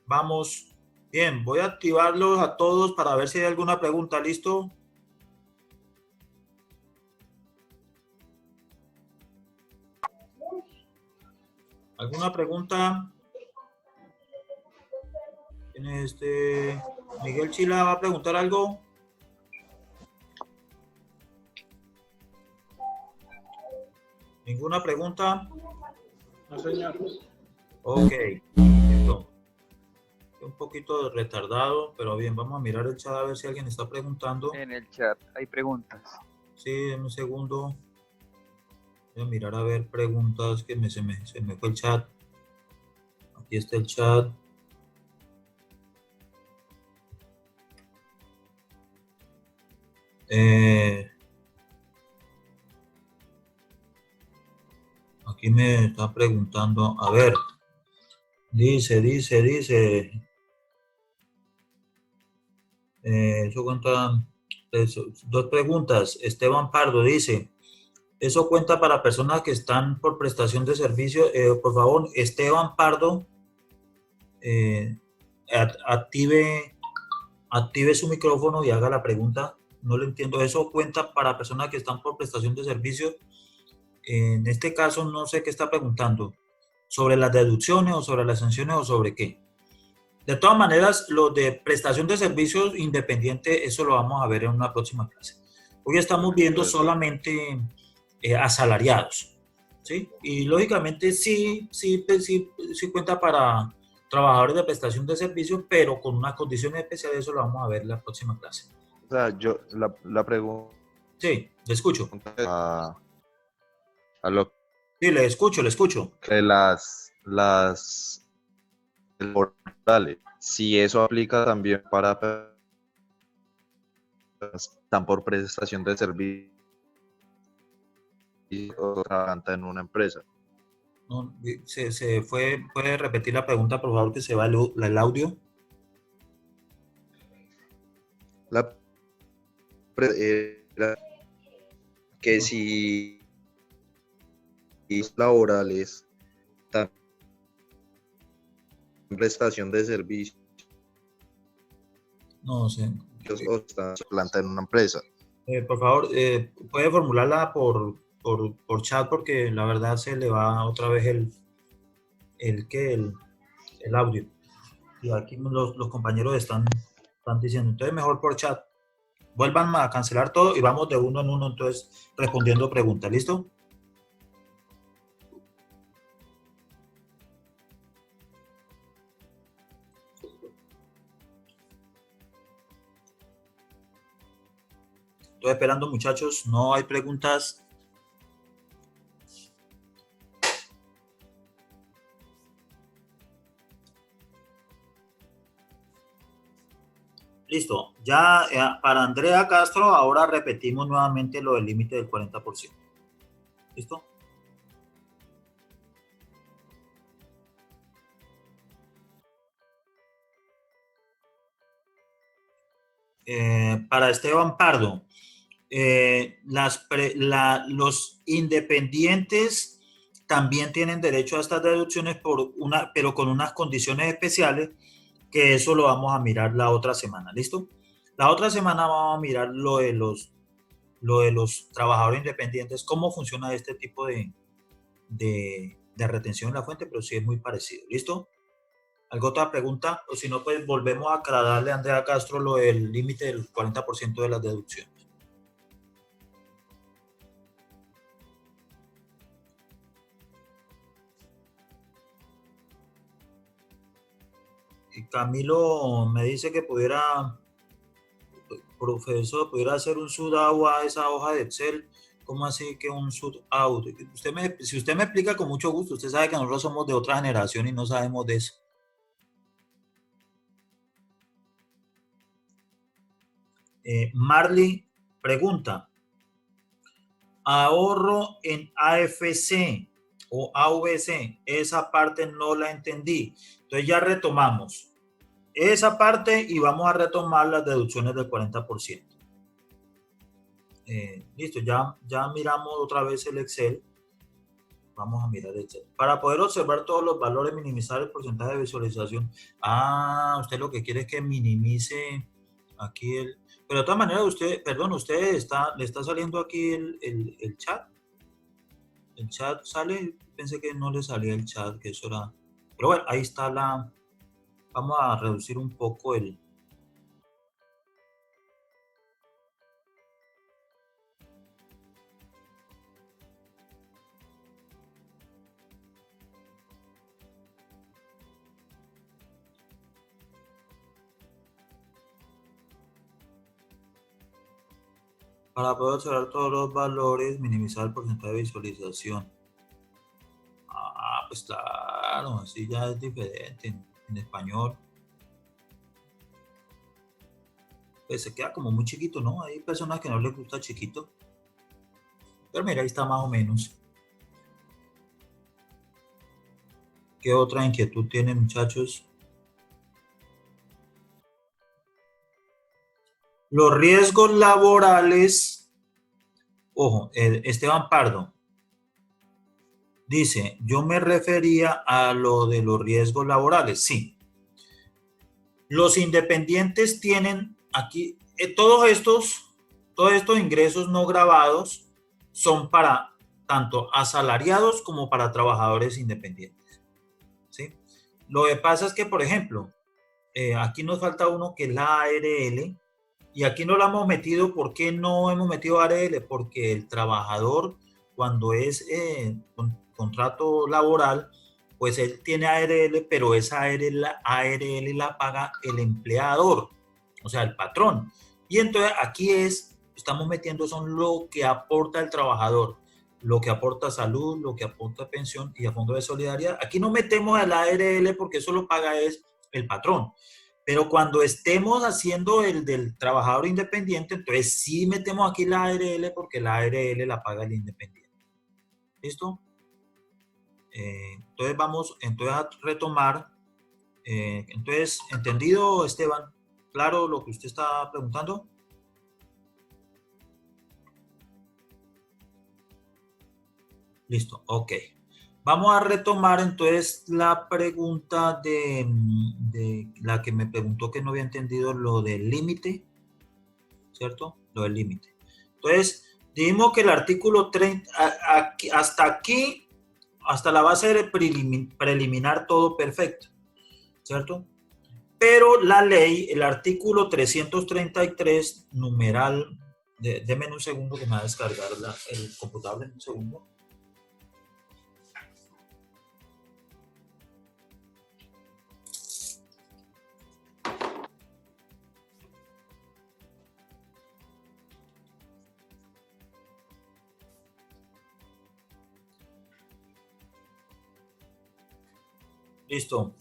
S1: vamos. Bien, voy a activarlos a todos para ver si hay alguna pregunta. ¿Listo? ¿Alguna pregunta? Miguel Chila va a preguntar algo. ¿Ninguna pregunta?
S2: No, señor.
S1: Ok, listo. Un poquito retardado, pero bien, vamos a mirar el chat a ver si alguien está preguntando.
S3: En el chat hay preguntas.
S1: Sí, en un segundo. Voy a mirar a ver preguntas, que se me fue el chat. Aquí está el chat. Aquí me está preguntando, a ver, dice, eso cuenta, dos preguntas. Esteban Pardo dice, ¿eso cuenta para personas que están por prestación de servicio? Por favor, Esteban Pardo, active su micrófono y haga la pregunta. No lo entiendo. ¿Eso cuenta para personas que están por prestación de servicio? En este caso, no sé qué está preguntando. ¿Sobre las deducciones o sobre las sanciones o sobre qué? De todas maneras, lo de prestación de servicios independiente, eso lo vamos a ver en una próxima clase. Hoy estamos viendo solamente asalariados, ¿sí? Y lógicamente sí cuenta para trabajadores de prestación de servicios, pero con unas condiciones especiales. Eso lo vamos a ver en la próxima clase.
S4: O sea, yo la pregunta
S1: Sí, le escucho.
S4: a lo
S1: Sí, le escucho.
S4: que las laborales, si eso aplica también para personas que están por prestación de servicio o trabajan en una empresa.
S1: No, se fue. ¿Puede repetir la pregunta, por favor, que se va el audio?
S4: Que si laborales también prestación de servicios
S1: No sé.
S4: o están planta en una empresa.
S1: Por favor, puede formularla por chat, porque la verdad se le va otra vez el audio. Y aquí los compañeros están diciendo, entonces mejor por chat. Vuelvan a cancelar todo y vamos de uno en uno, entonces, respondiendo preguntas. ¿Listo? Estoy esperando, muchachos. No hay preguntas. Listo. Ya para Andrea Castro, ahora repetimos nuevamente lo del límite del 40%. ¿Listo? Para Esteban Pardo, los independientes también tienen derecho a estas deducciones pero con unas condiciones especiales, que eso lo vamos a mirar la otra semana. ¿Listo? La otra semana vamos a mirar lo de los trabajadores independientes, cómo funciona este tipo de retención en la fuente, pero sí es muy parecido. ¿Listo? ¿Alguna otra pregunta? O si no, pues volvemos a aclararle a Andrea Castro lo del límite del 40% de las deducciones. Y Camilo me dice que profesor, pudiera hacer un sudout a esa hoja de Excel. ¿Cómo así que un sudout? Si usted me explica, con mucho gusto. Usted sabe que nosotros somos de otra generación y no sabemos de eso. Marley pregunta, ahorro en AFC o AVC, esa parte no la entendí. Entonces ya retomamos esa parte y vamos a retomar las deducciones del 40%. Listo, ya miramos otra vez el Excel. Vamos a mirar el Excel. Para poder observar todos los valores, minimizar el porcentaje de visualización. Usted lo que quiere es que minimice aquí el... Pero de todas maneras, usted le está saliendo aquí el chat. El chat sale, pensé que no le salía el chat, que eso era... Pero bueno, ahí está vamos a reducir un poco el... Para poder observar todos los valores, minimizar el porcentaje de visualización. Pues claro, así ya es diferente en español. Pues se queda como muy chiquito, ¿no? Hay personas que no les gusta chiquito. Pero mira, ahí está más o menos. ¿Qué otra inquietud tienen, muchachos? Los riesgos laborales. Ojo, Esteban Pardo dice, yo me refería a lo de los riesgos laborales. Sí. Los independientes tienen aquí, todos estos ingresos no grabados son para tanto asalariados como para trabajadores independientes. ¿Sí? Lo que pasa es que, por ejemplo, aquí nos falta uno que es la ARL, y aquí no la hemos metido. ¿Por qué no hemos metido ARL? Porque el trabajador, cuando es contrato laboral, pues él tiene ARL, pero esa ARL la paga el empleador, o sea, el patrón. Y entonces aquí estamos metiendo son lo que aporta el trabajador, lo que aporta salud, lo que aporta pensión y a fondo de solidaridad. Aquí no metemos el ARL porque eso lo paga es el patrón. Pero cuando estemos haciendo el del trabajador independiente, entonces sí metemos aquí la ARL porque la ARL la paga el independiente. ¿Listo? Entonces vamos a retomar. Entonces, ¿entendido, Esteban? ¿Claro lo que usted está preguntando? Listo, ok. Vamos a retomar entonces la pregunta de la que me preguntó que no había entendido lo del límite, ¿cierto? Lo del límite. Entonces, dijimos que el artículo 30, hasta la base de preliminar, todo perfecto, ¿cierto? Pero la ley, el artículo 333, numeral, déme un segundo que me va a descargar el computador, en un segundo. Listo.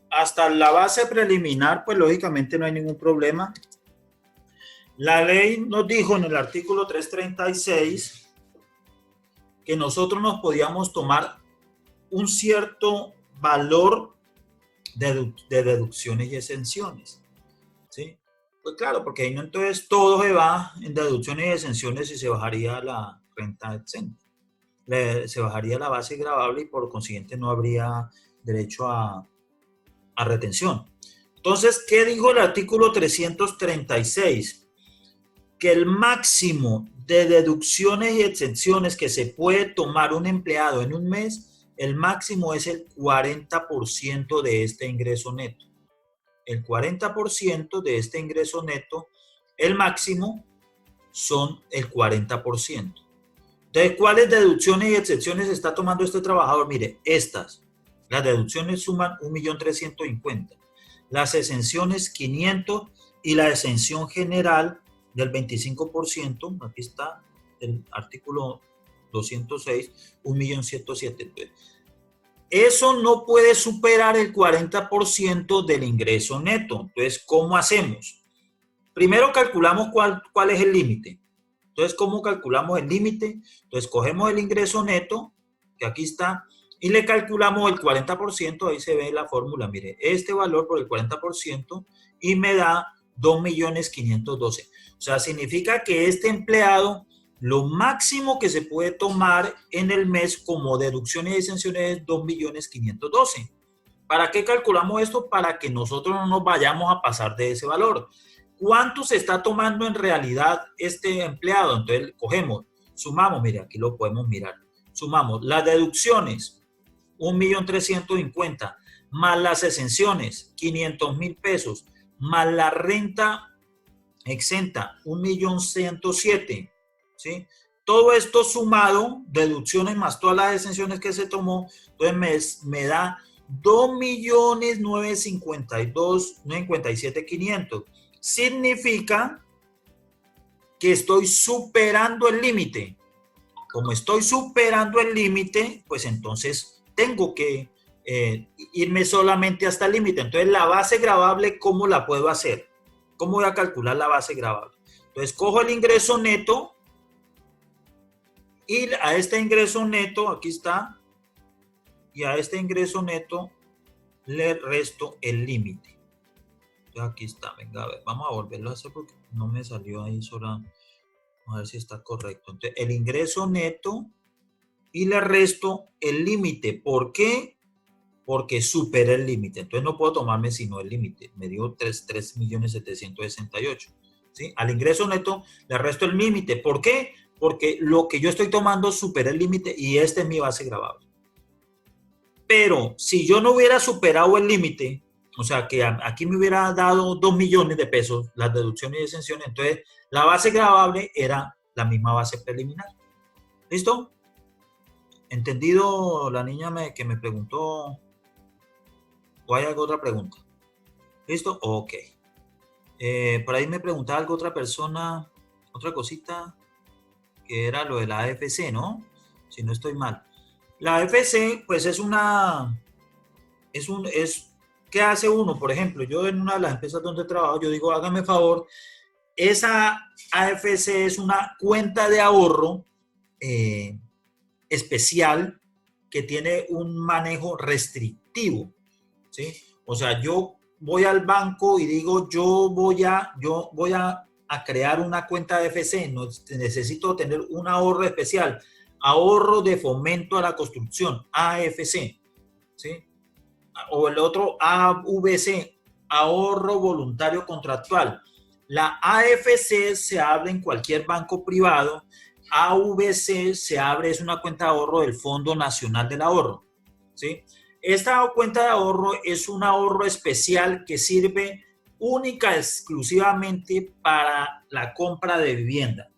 S1: Hasta la base preliminar, pues lógicamente no hay ningún problema. La ley nos dijo en el artículo 336 que nosotros nos podíamos tomar un cierto valor de deducciones y exenciones, ¿sí? Pues claro, porque ahí no, entonces todo se va en deducciones y exenciones y se bajaría la renta exenta. Se bajaría la base gravable y por consiguiente no habría derecho a retención. Entonces, ¿qué dijo el artículo 336? Que el máximo de deducciones y exenciones que se puede tomar un empleado en un mes, el máximo es el 40% de este ingreso neto. El 40% de este ingreso neto, el máximo son el 40%. ¿De cuáles deducciones y exenciones está tomando este trabajador? Mire, estas. Las deducciones suman 1.350.000. Las exenciones 500 y la exención general del 25%, aquí está el artículo 206, 1.107.000. Eso no puede superar el 40% del ingreso neto. Entonces, ¿cómo hacemos? Primero calculamos cuál es el límite. Entonces, ¿cómo calculamos el límite? Entonces, cogemos el ingreso neto, que aquí está, y le calculamos el 40%, ahí se ve la fórmula, mire, este valor por el 40% y me da 2.512.000. O sea, significa que este empleado, lo máximo que se puede tomar en el mes como deducciones y exenciones es 2.512.000. ¿Para qué calculamos esto? Para que nosotros no nos vayamos a pasar de ese valor. ¿Cuánto se está tomando en realidad este empleado? Entonces, cogemos, sumamos, mire, aquí lo podemos mirar. Sumamos las deducciones, 1.350.000, más las exenciones, 500.000 pesos, más la renta exenta, 1.107.000, ¿sí? Todo esto sumado, deducciones más todas las exenciones que se tomó, entonces me da 2.957.500. Significa que estoy superando el límite. Como estoy superando el límite, pues entonces tengo que irme solamente hasta el límite. Entonces, la base gravable, ¿cómo la puedo hacer? ¿Cómo voy a calcular la base gravable? Entonces, cojo el ingreso neto y a este ingreso neto, aquí está, y a este ingreso neto le resto el límite. Aquí está, venga, a ver, vamos a volverlo a hacer porque no me salió ahí sola. Vamos a ver si está correcto. Entonces, el ingreso neto y le resto el límite. ¿Por qué? Porque superé el límite. Entonces, no puedo tomarme sino el límite. Me dio 3.768.000. ¿Sí? Al ingreso neto le resto el límite. ¿Por qué? Porque lo que yo estoy tomando superé el límite y esta es mi base gravable. Pero si yo no hubiera superado el límite, o sea, que aquí me hubiera dado 2 millones de pesos las deducciones y exenciones, entonces la base gravable era la misma base preliminar. ¿Listo? ¿Entendido la niña que me preguntó? ¿O hay alguna otra pregunta? ¿Listo? Ok. Por ahí me preguntaba algo otra persona, otra cosita, que era lo de la AFC, ¿no? Si no estoy mal. La AFC, pues ¿qué hace uno? Por ejemplo, yo en una de las empresas donde trabajo, yo digo, hágame favor, esa AFC es una cuenta de ahorro especial que tiene un manejo restrictivo, ¿sí? O sea, yo voy al banco y digo, yo voy a crear una cuenta de AFC, no, necesito tener un ahorro especial, ahorro de fomento a la construcción, AFC, ¿sí? O el otro AVC, ahorro voluntario contractual. La AFC se abre en cualquier banco privado, AVC se abre, es una cuenta de ahorro del Fondo Nacional del Ahorro, ¿sí? Esta cuenta de ahorro es un ahorro especial que sirve única, exclusivamente para la compra de vivienda,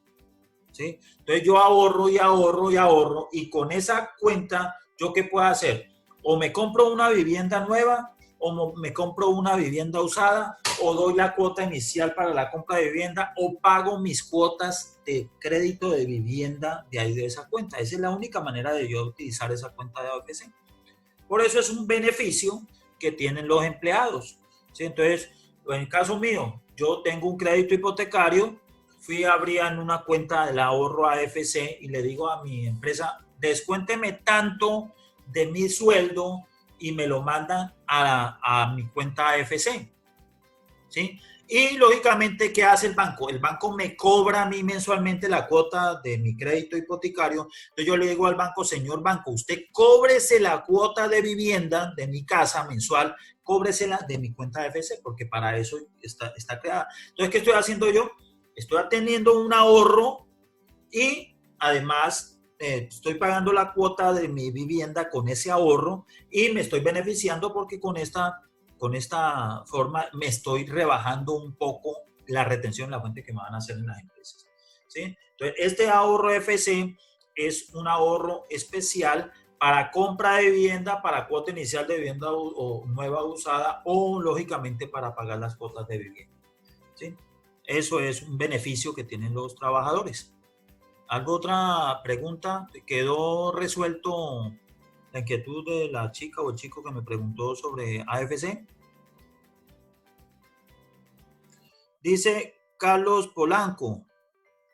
S1: ¿sí? Entonces yo ahorro y ahorro y ahorro y con esa cuenta, ¿yo qué puedo hacer? O me compro una vivienda nueva o me compro una vivienda usada o doy la cuota inicial para la compra de vivienda o pago mis cuotas de crédito de vivienda de ahí de esa cuenta. Esa es la única manera de yo utilizar esa cuenta de AFC. Por eso es un beneficio que tienen los empleados, ¿sí? Entonces, en el caso mío, yo tengo un crédito hipotecario, fui a abrir una cuenta del ahorro AFC y le digo a mi empresa, descuénteme tanto de mi sueldo y me lo mandan a mi cuenta AFC, ¿sí? Y lógicamente, ¿qué hace el banco? El banco me cobra a mí mensualmente la cuota de mi crédito hipotecario. Entonces yo le digo al banco, señor banco, usted cóbrese la cuota de vivienda de mi casa mensual, cóbresela de mi cuenta AFC, porque para eso está creada. Entonces, ¿qué estoy haciendo yo? Estoy teniendo un ahorro y además estoy pagando la cuota de mi vivienda con ese ahorro y me estoy beneficiando porque con esta forma me estoy rebajando un poco la retención, la fuente que me van a hacer en las empresas, ¿sí? Entonces, este ahorro FC es un ahorro especial para compra de vivienda, para cuota inicial de vivienda o nueva usada o, lógicamente, para pagar las cuotas de vivienda, ¿sí? Eso es un beneficio que tienen los trabajadores. ¿Algo otra pregunta? ¿Quedó resuelto la inquietud de la chica o el chico que me preguntó sobre AFC? Dice Carlos Polanco,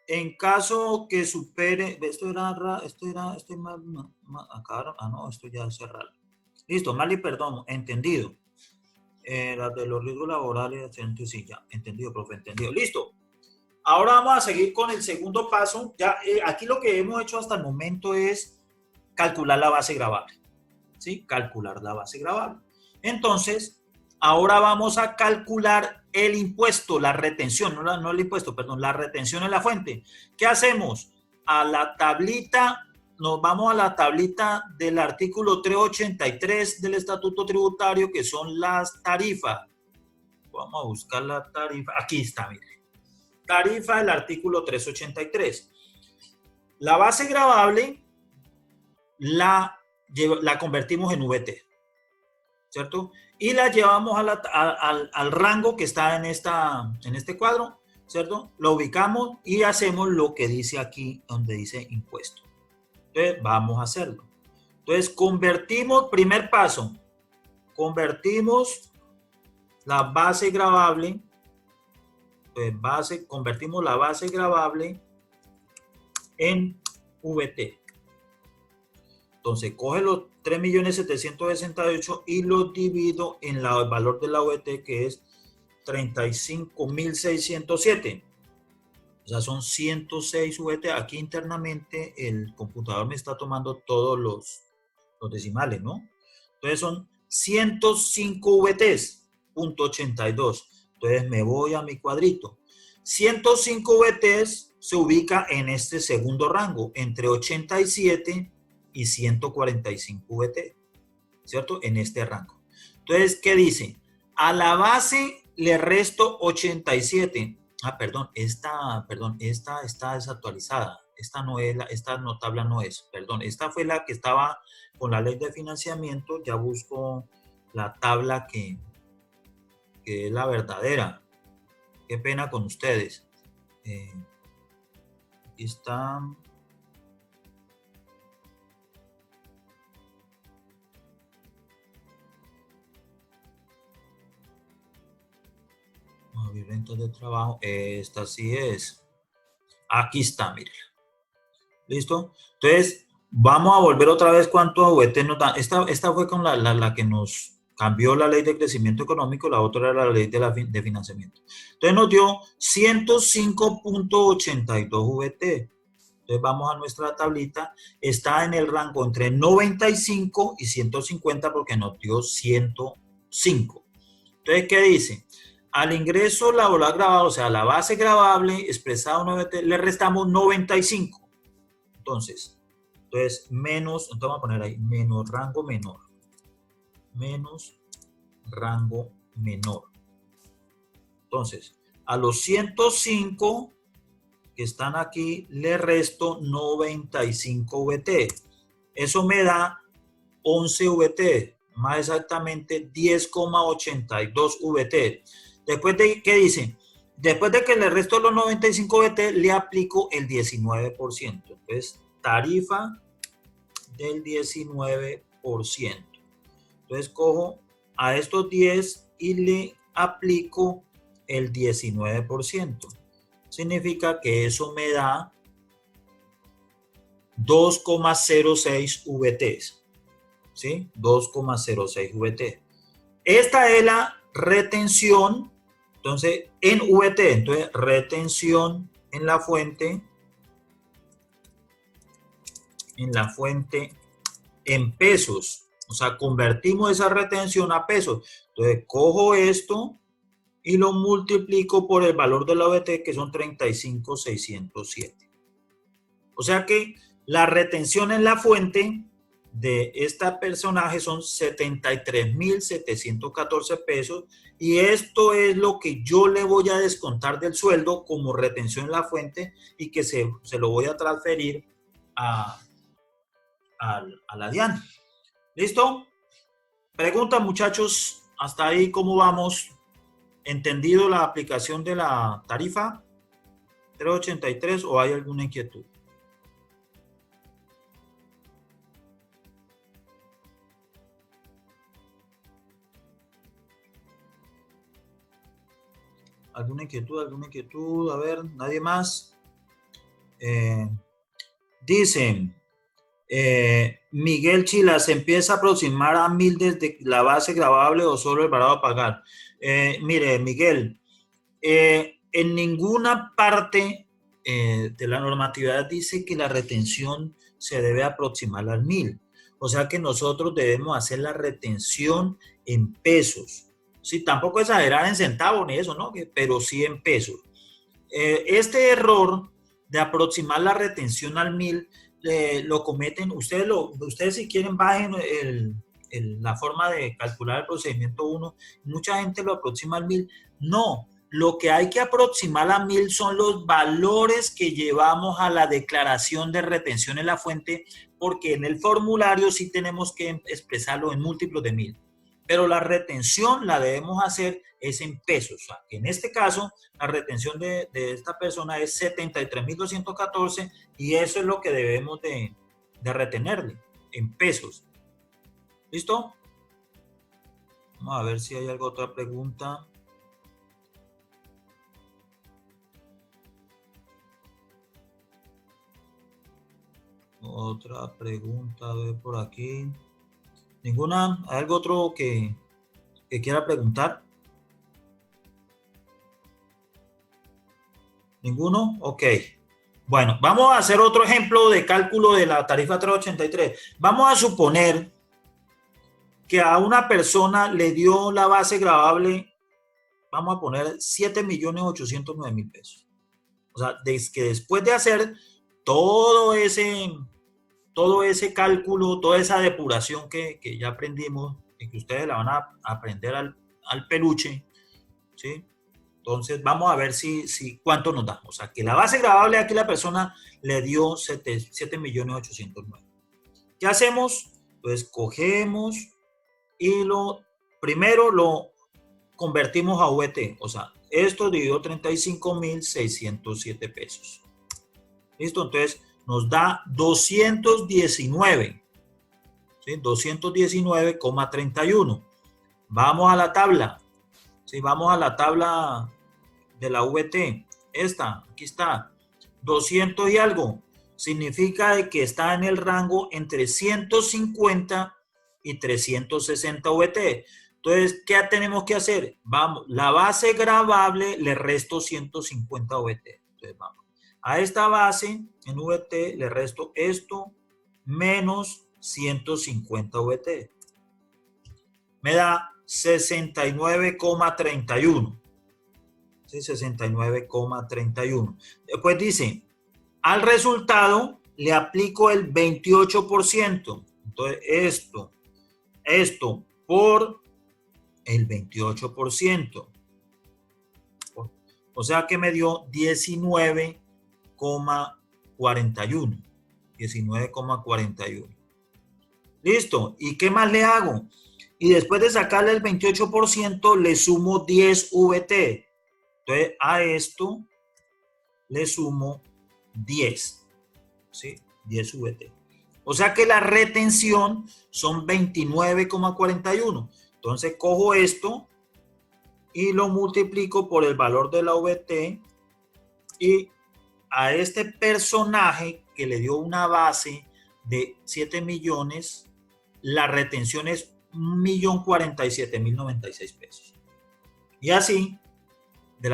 S1: en caso que supere, esto ya es cerrado. Listo, Mali, perdón, entendido. La de los riesgos laborales, sí, ya, entendido, profe, entendido. Listo. Ahora vamos a seguir con el segundo paso. Ya, aquí lo que hemos hecho hasta el momento es calcular la base gravable, ¿sí? Calcular la base gravable. Entonces, ahora vamos a calcular el impuesto, la retención, no el impuesto, perdón, la retención en la fuente. ¿Qué hacemos? A la tablita, nos vamos a la tablita del artículo 383 del Estatuto Tributario, que son las tarifas. Vamos a buscar la tarifa. Aquí está, mire. Tarifa del artículo 383. La base gravable la convertimos en VT, ¿cierto? Y la llevamos al rango que está en este cuadro, ¿cierto? Lo ubicamos y hacemos lo que dice aquí, donde dice impuesto. Entonces, vamos a hacerlo. Entonces, primer paso, convertimos la base gravable, convertimos la base gravable en VT. Entonces, coge los 3.768.000 y los divido en el valor de la VT, que es 35.607. O sea, son 106 VT. Aquí internamente el computador me está tomando todos los decimales, ¿no? Entonces son 105 VTs, .82. Entonces me voy a mi cuadrito. 105 VTs se ubica en este segundo rango, entre 87 y 145 VT, ¿cierto? En este rango. Entonces, ¿qué dice? A la base le resto 87. Esta está desactualizada. Esta tabla no es, perdón. Esta fue la que estaba con la ley de financiamiento. Ya busco la tabla que es la verdadera. Qué pena con ustedes. Aquí está. Rentas de trabajo. Esta sí es. Aquí está, miren. ¿Listo? Entonces, vamos a volver otra vez cuánto VT nos da. Esta fue con la que nos cambió la ley de crecimiento económico, la otra era la ley de financiamiento. Entonces nos dio 105.82 VT. Entonces vamos a nuestra tablita. Está en el rango entre 95 y 150 porque nos dio 105. Entonces, ¿qué dice? Al ingreso laboral gravado, o sea, la base gravable expresada en VT, le restamos 95. Entonces menos, entonces vamos a poner ahí, menos rango menor. Menos rango menor. Entonces, a los 105 que están aquí, le resto 95 VT. Eso me da 11 VT, más exactamente 10,82 VT. Después de, ¿qué dice? Después de que le resto los 95 VT, le aplico el 19%. Entonces, tarifa del 19%. Entonces cojo a estos 10 y le aplico el 19%. Significa que eso me da 2,06 VTs. ¿Sí? 2,06 VT. Esta es la retención, entonces, en VT. Entonces, retención en la fuente en pesos. O sea, convertimos esa retención a pesos. Entonces, cojo esto y lo multiplico por el valor de la VT, que son 35,607. O sea que la retención en la fuente de este personaje son 73,714 pesos, y esto es lo que yo le voy a descontar del sueldo como retención en la fuente y que se lo voy a transferir a la DIAN. ¿Listo? Pregunta, muchachos, hasta ahí cómo vamos. ¿Entendido la aplicación de la tarifa 383 o hay alguna inquietud? ¿Alguna inquietud? A ver, ¿nadie más? Dicen, Miguel Chila, ¿se empieza a aproximar a 1000 desde la base grabable o solo el varado a pagar? Mire, Miguel, en ninguna parte de la normatividad dice que la retención se debe aproximar al 1000. O sea que nosotros debemos hacer la retención en pesos. Sí, tampoco exagerar en centavos ni eso, ¿no? Pero sí en pesos. Este error de aproximar la retención al 1000 lo cometen, ustedes si quieren bajen la forma de calcular el procedimiento 1, mucha gente lo aproxima al 1000. No, lo que hay que aproximar a 1000 son los valores que llevamos a la declaración de retención en la fuente, porque en el formulario sí tenemos que expresarlo en múltiplos de 1000. Pero la retención la debemos hacer es en pesos. O sea, que en este caso, la retención de esta persona es 73,214 y eso es lo que debemos de retenerle en pesos. ¿Listo? Vamos a ver si hay alguna otra pregunta. Otra pregunta, a ver por aquí. ¿Ninguna? ¿Hay algo otro que quiera preguntar? ¿Ninguno? Ok. Bueno, vamos a hacer otro ejemplo de cálculo de la tarifa 383. Vamos a suponer que a una persona le dio la base gravable, vamos a poner 7,809,000 pesos. O sea, que después de hacer todo ese cálculo, toda esa depuración que ya aprendimos y que ustedes la van a aprender al peluche, ¿sí? Entonces vamos a ver si cuánto nos da. O sea, que la base gravable aquí la persona le dio 7,809,000. ¿Qué hacemos? Pues cogemos y primero lo convertimos a VT. O sea, esto dividió 35,607 pesos. ¿Listo? Entonces nos da 219. ¿Sí? 219,31. Vamos a la tabla. Si vamos a la tabla de la VT, aquí está, 200 y algo, significa que está en el rango entre 150 y 360 VT. Entonces, ¿qué tenemos que hacer? Vamos, la base gravable le resto 150 VT. Entonces, vamos, a esta base en VT le resto esto menos 150 VT. Me da 69,31. ¿Sí? 69,31. Después dice, al resultado le aplico el 28%. Entonces, esto por el 28%. O sea que me dio 19,41. 19,41. Listo. ¿Y qué más le hago? Y después de sacarle el 28%, le sumo 10 VT. Entonces, a esto le sumo 10. ¿Sí? 10 VT. O sea que la retención son 29,41. Entonces cojo esto y lo multiplico por el valor de la VT y a este personaje que le dio una base de 7 millones, la retención es 1.047.096 pesos. Y así, de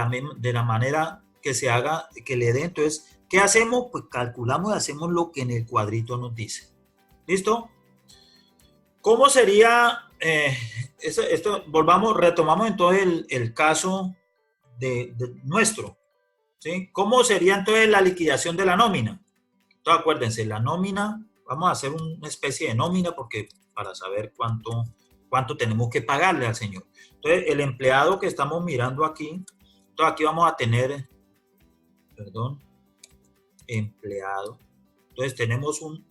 S1: la manera que se haga, que le dé. Entonces, ¿qué hacemos? Pues calculamos y hacemos lo que en el cuadrito nos dice. ¿Listo? ¿Cómo sería esto? Retomamos entonces el caso de nuestro. ¿Sí? ¿Cómo sería entonces la liquidación de la nómina? Entonces, acuérdense, la nómina, vamos a hacer una especie de nómina porque para saber cuánto tenemos que pagarle al señor. Entonces, el empleado que estamos mirando aquí, entonces aquí vamos a tener, empleado. Entonces, tenemos un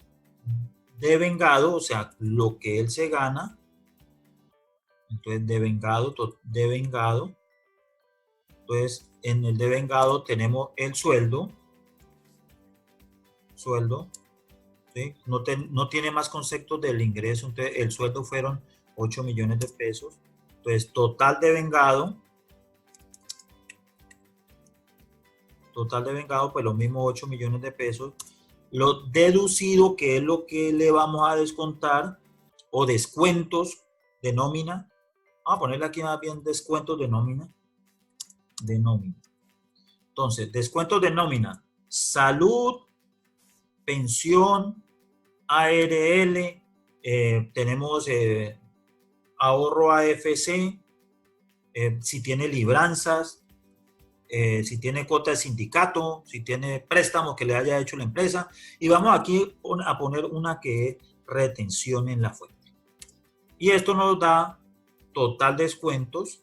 S1: devengado, o sea, lo que él se gana. Entonces, devengado. Entonces, en el devengado tenemos el sueldo. ¿Sí? No tiene más conceptos del ingreso. Entonces, el sueldo fueron 8 millones de pesos. Entonces, total devengado, pues lo mismo 8 millones de pesos. Lo deducido, que es lo que le vamos a descontar, o descuentos de nómina. Vamos a ponerle aquí más bien descuentos de nómina. Entonces, descuentos de nómina: salud, pensión, ARL, tenemos ahorro AFC, si tiene libranzas, si tiene cuota de sindicato, si tiene préstamos que le haya hecho la empresa. Y vamos aquí a poner una que es retención en la fuente. Y esto nos da total descuentos.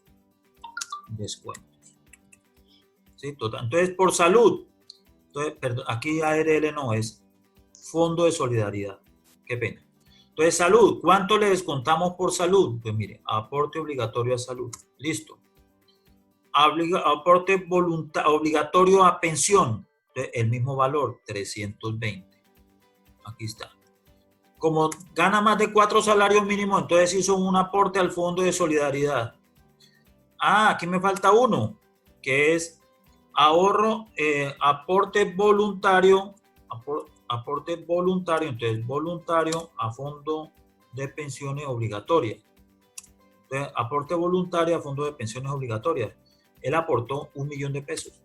S1: ¿Sí? Total. Entonces, por salud. Entonces, perdón, aquí ARL no es Fondo de Solidaridad. Qué pena. Entonces, salud. ¿Cuánto le descontamos por salud? Pues mire, aporte obligatorio a salud. Listo. Aporte obligatorio a pensión. Entonces, el mismo valor, 320. Aquí está. Como gana más de 4 salarios mínimos, entonces hizo un aporte al Fondo de Solidaridad. Aquí me falta uno, que es ahorro, aporte voluntario, entonces voluntario a Fondo de Pensiones Obligatorias. Entonces, aporte voluntario a Fondo de Pensiones Obligatorias. Él aportó 1 millón de pesos.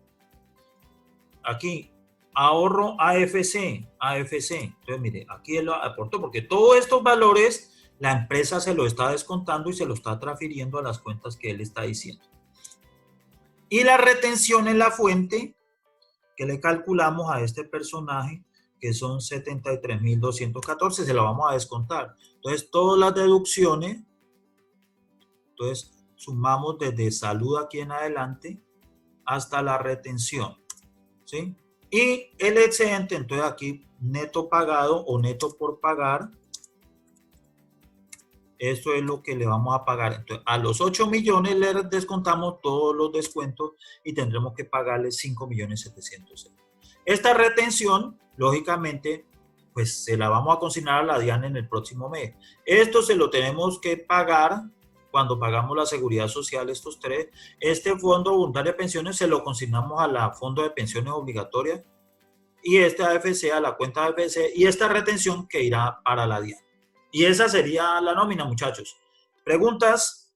S1: Aquí, ahorro AFC. Entonces, mire, aquí él lo aportó, porque todos estos valores la empresa se lo está descontando y se lo está transfiriendo a las cuentas que él está diciendo. Y la retención en la fuente, que le calculamos a este personaje, que son 73.214, se lo vamos a descontar. Entonces, todas las deducciones, entonces, sumamos desde salud aquí en adelante hasta la retención, ¿sí? Y el excedente, entonces aquí neto pagado o neto por pagar, esto es lo que le vamos a pagar. Entonces, a los 8 millones le descontamos todos los descuentos y tendremos que pagarle 5.700.000. Esta retención, lógicamente, pues se la vamos a consignar a la DIAN en el próximo mes. Esto se lo tenemos que pagar cuando pagamos la seguridad social, estos tres. Este fondo voluntario de pensiones se lo consignamos a la Fondo de Pensiones Obligatorias y este AFC a la cuenta AFC y esta retención que irá para la DIAN. Y esa sería la nómina, muchachos. ¿Preguntas?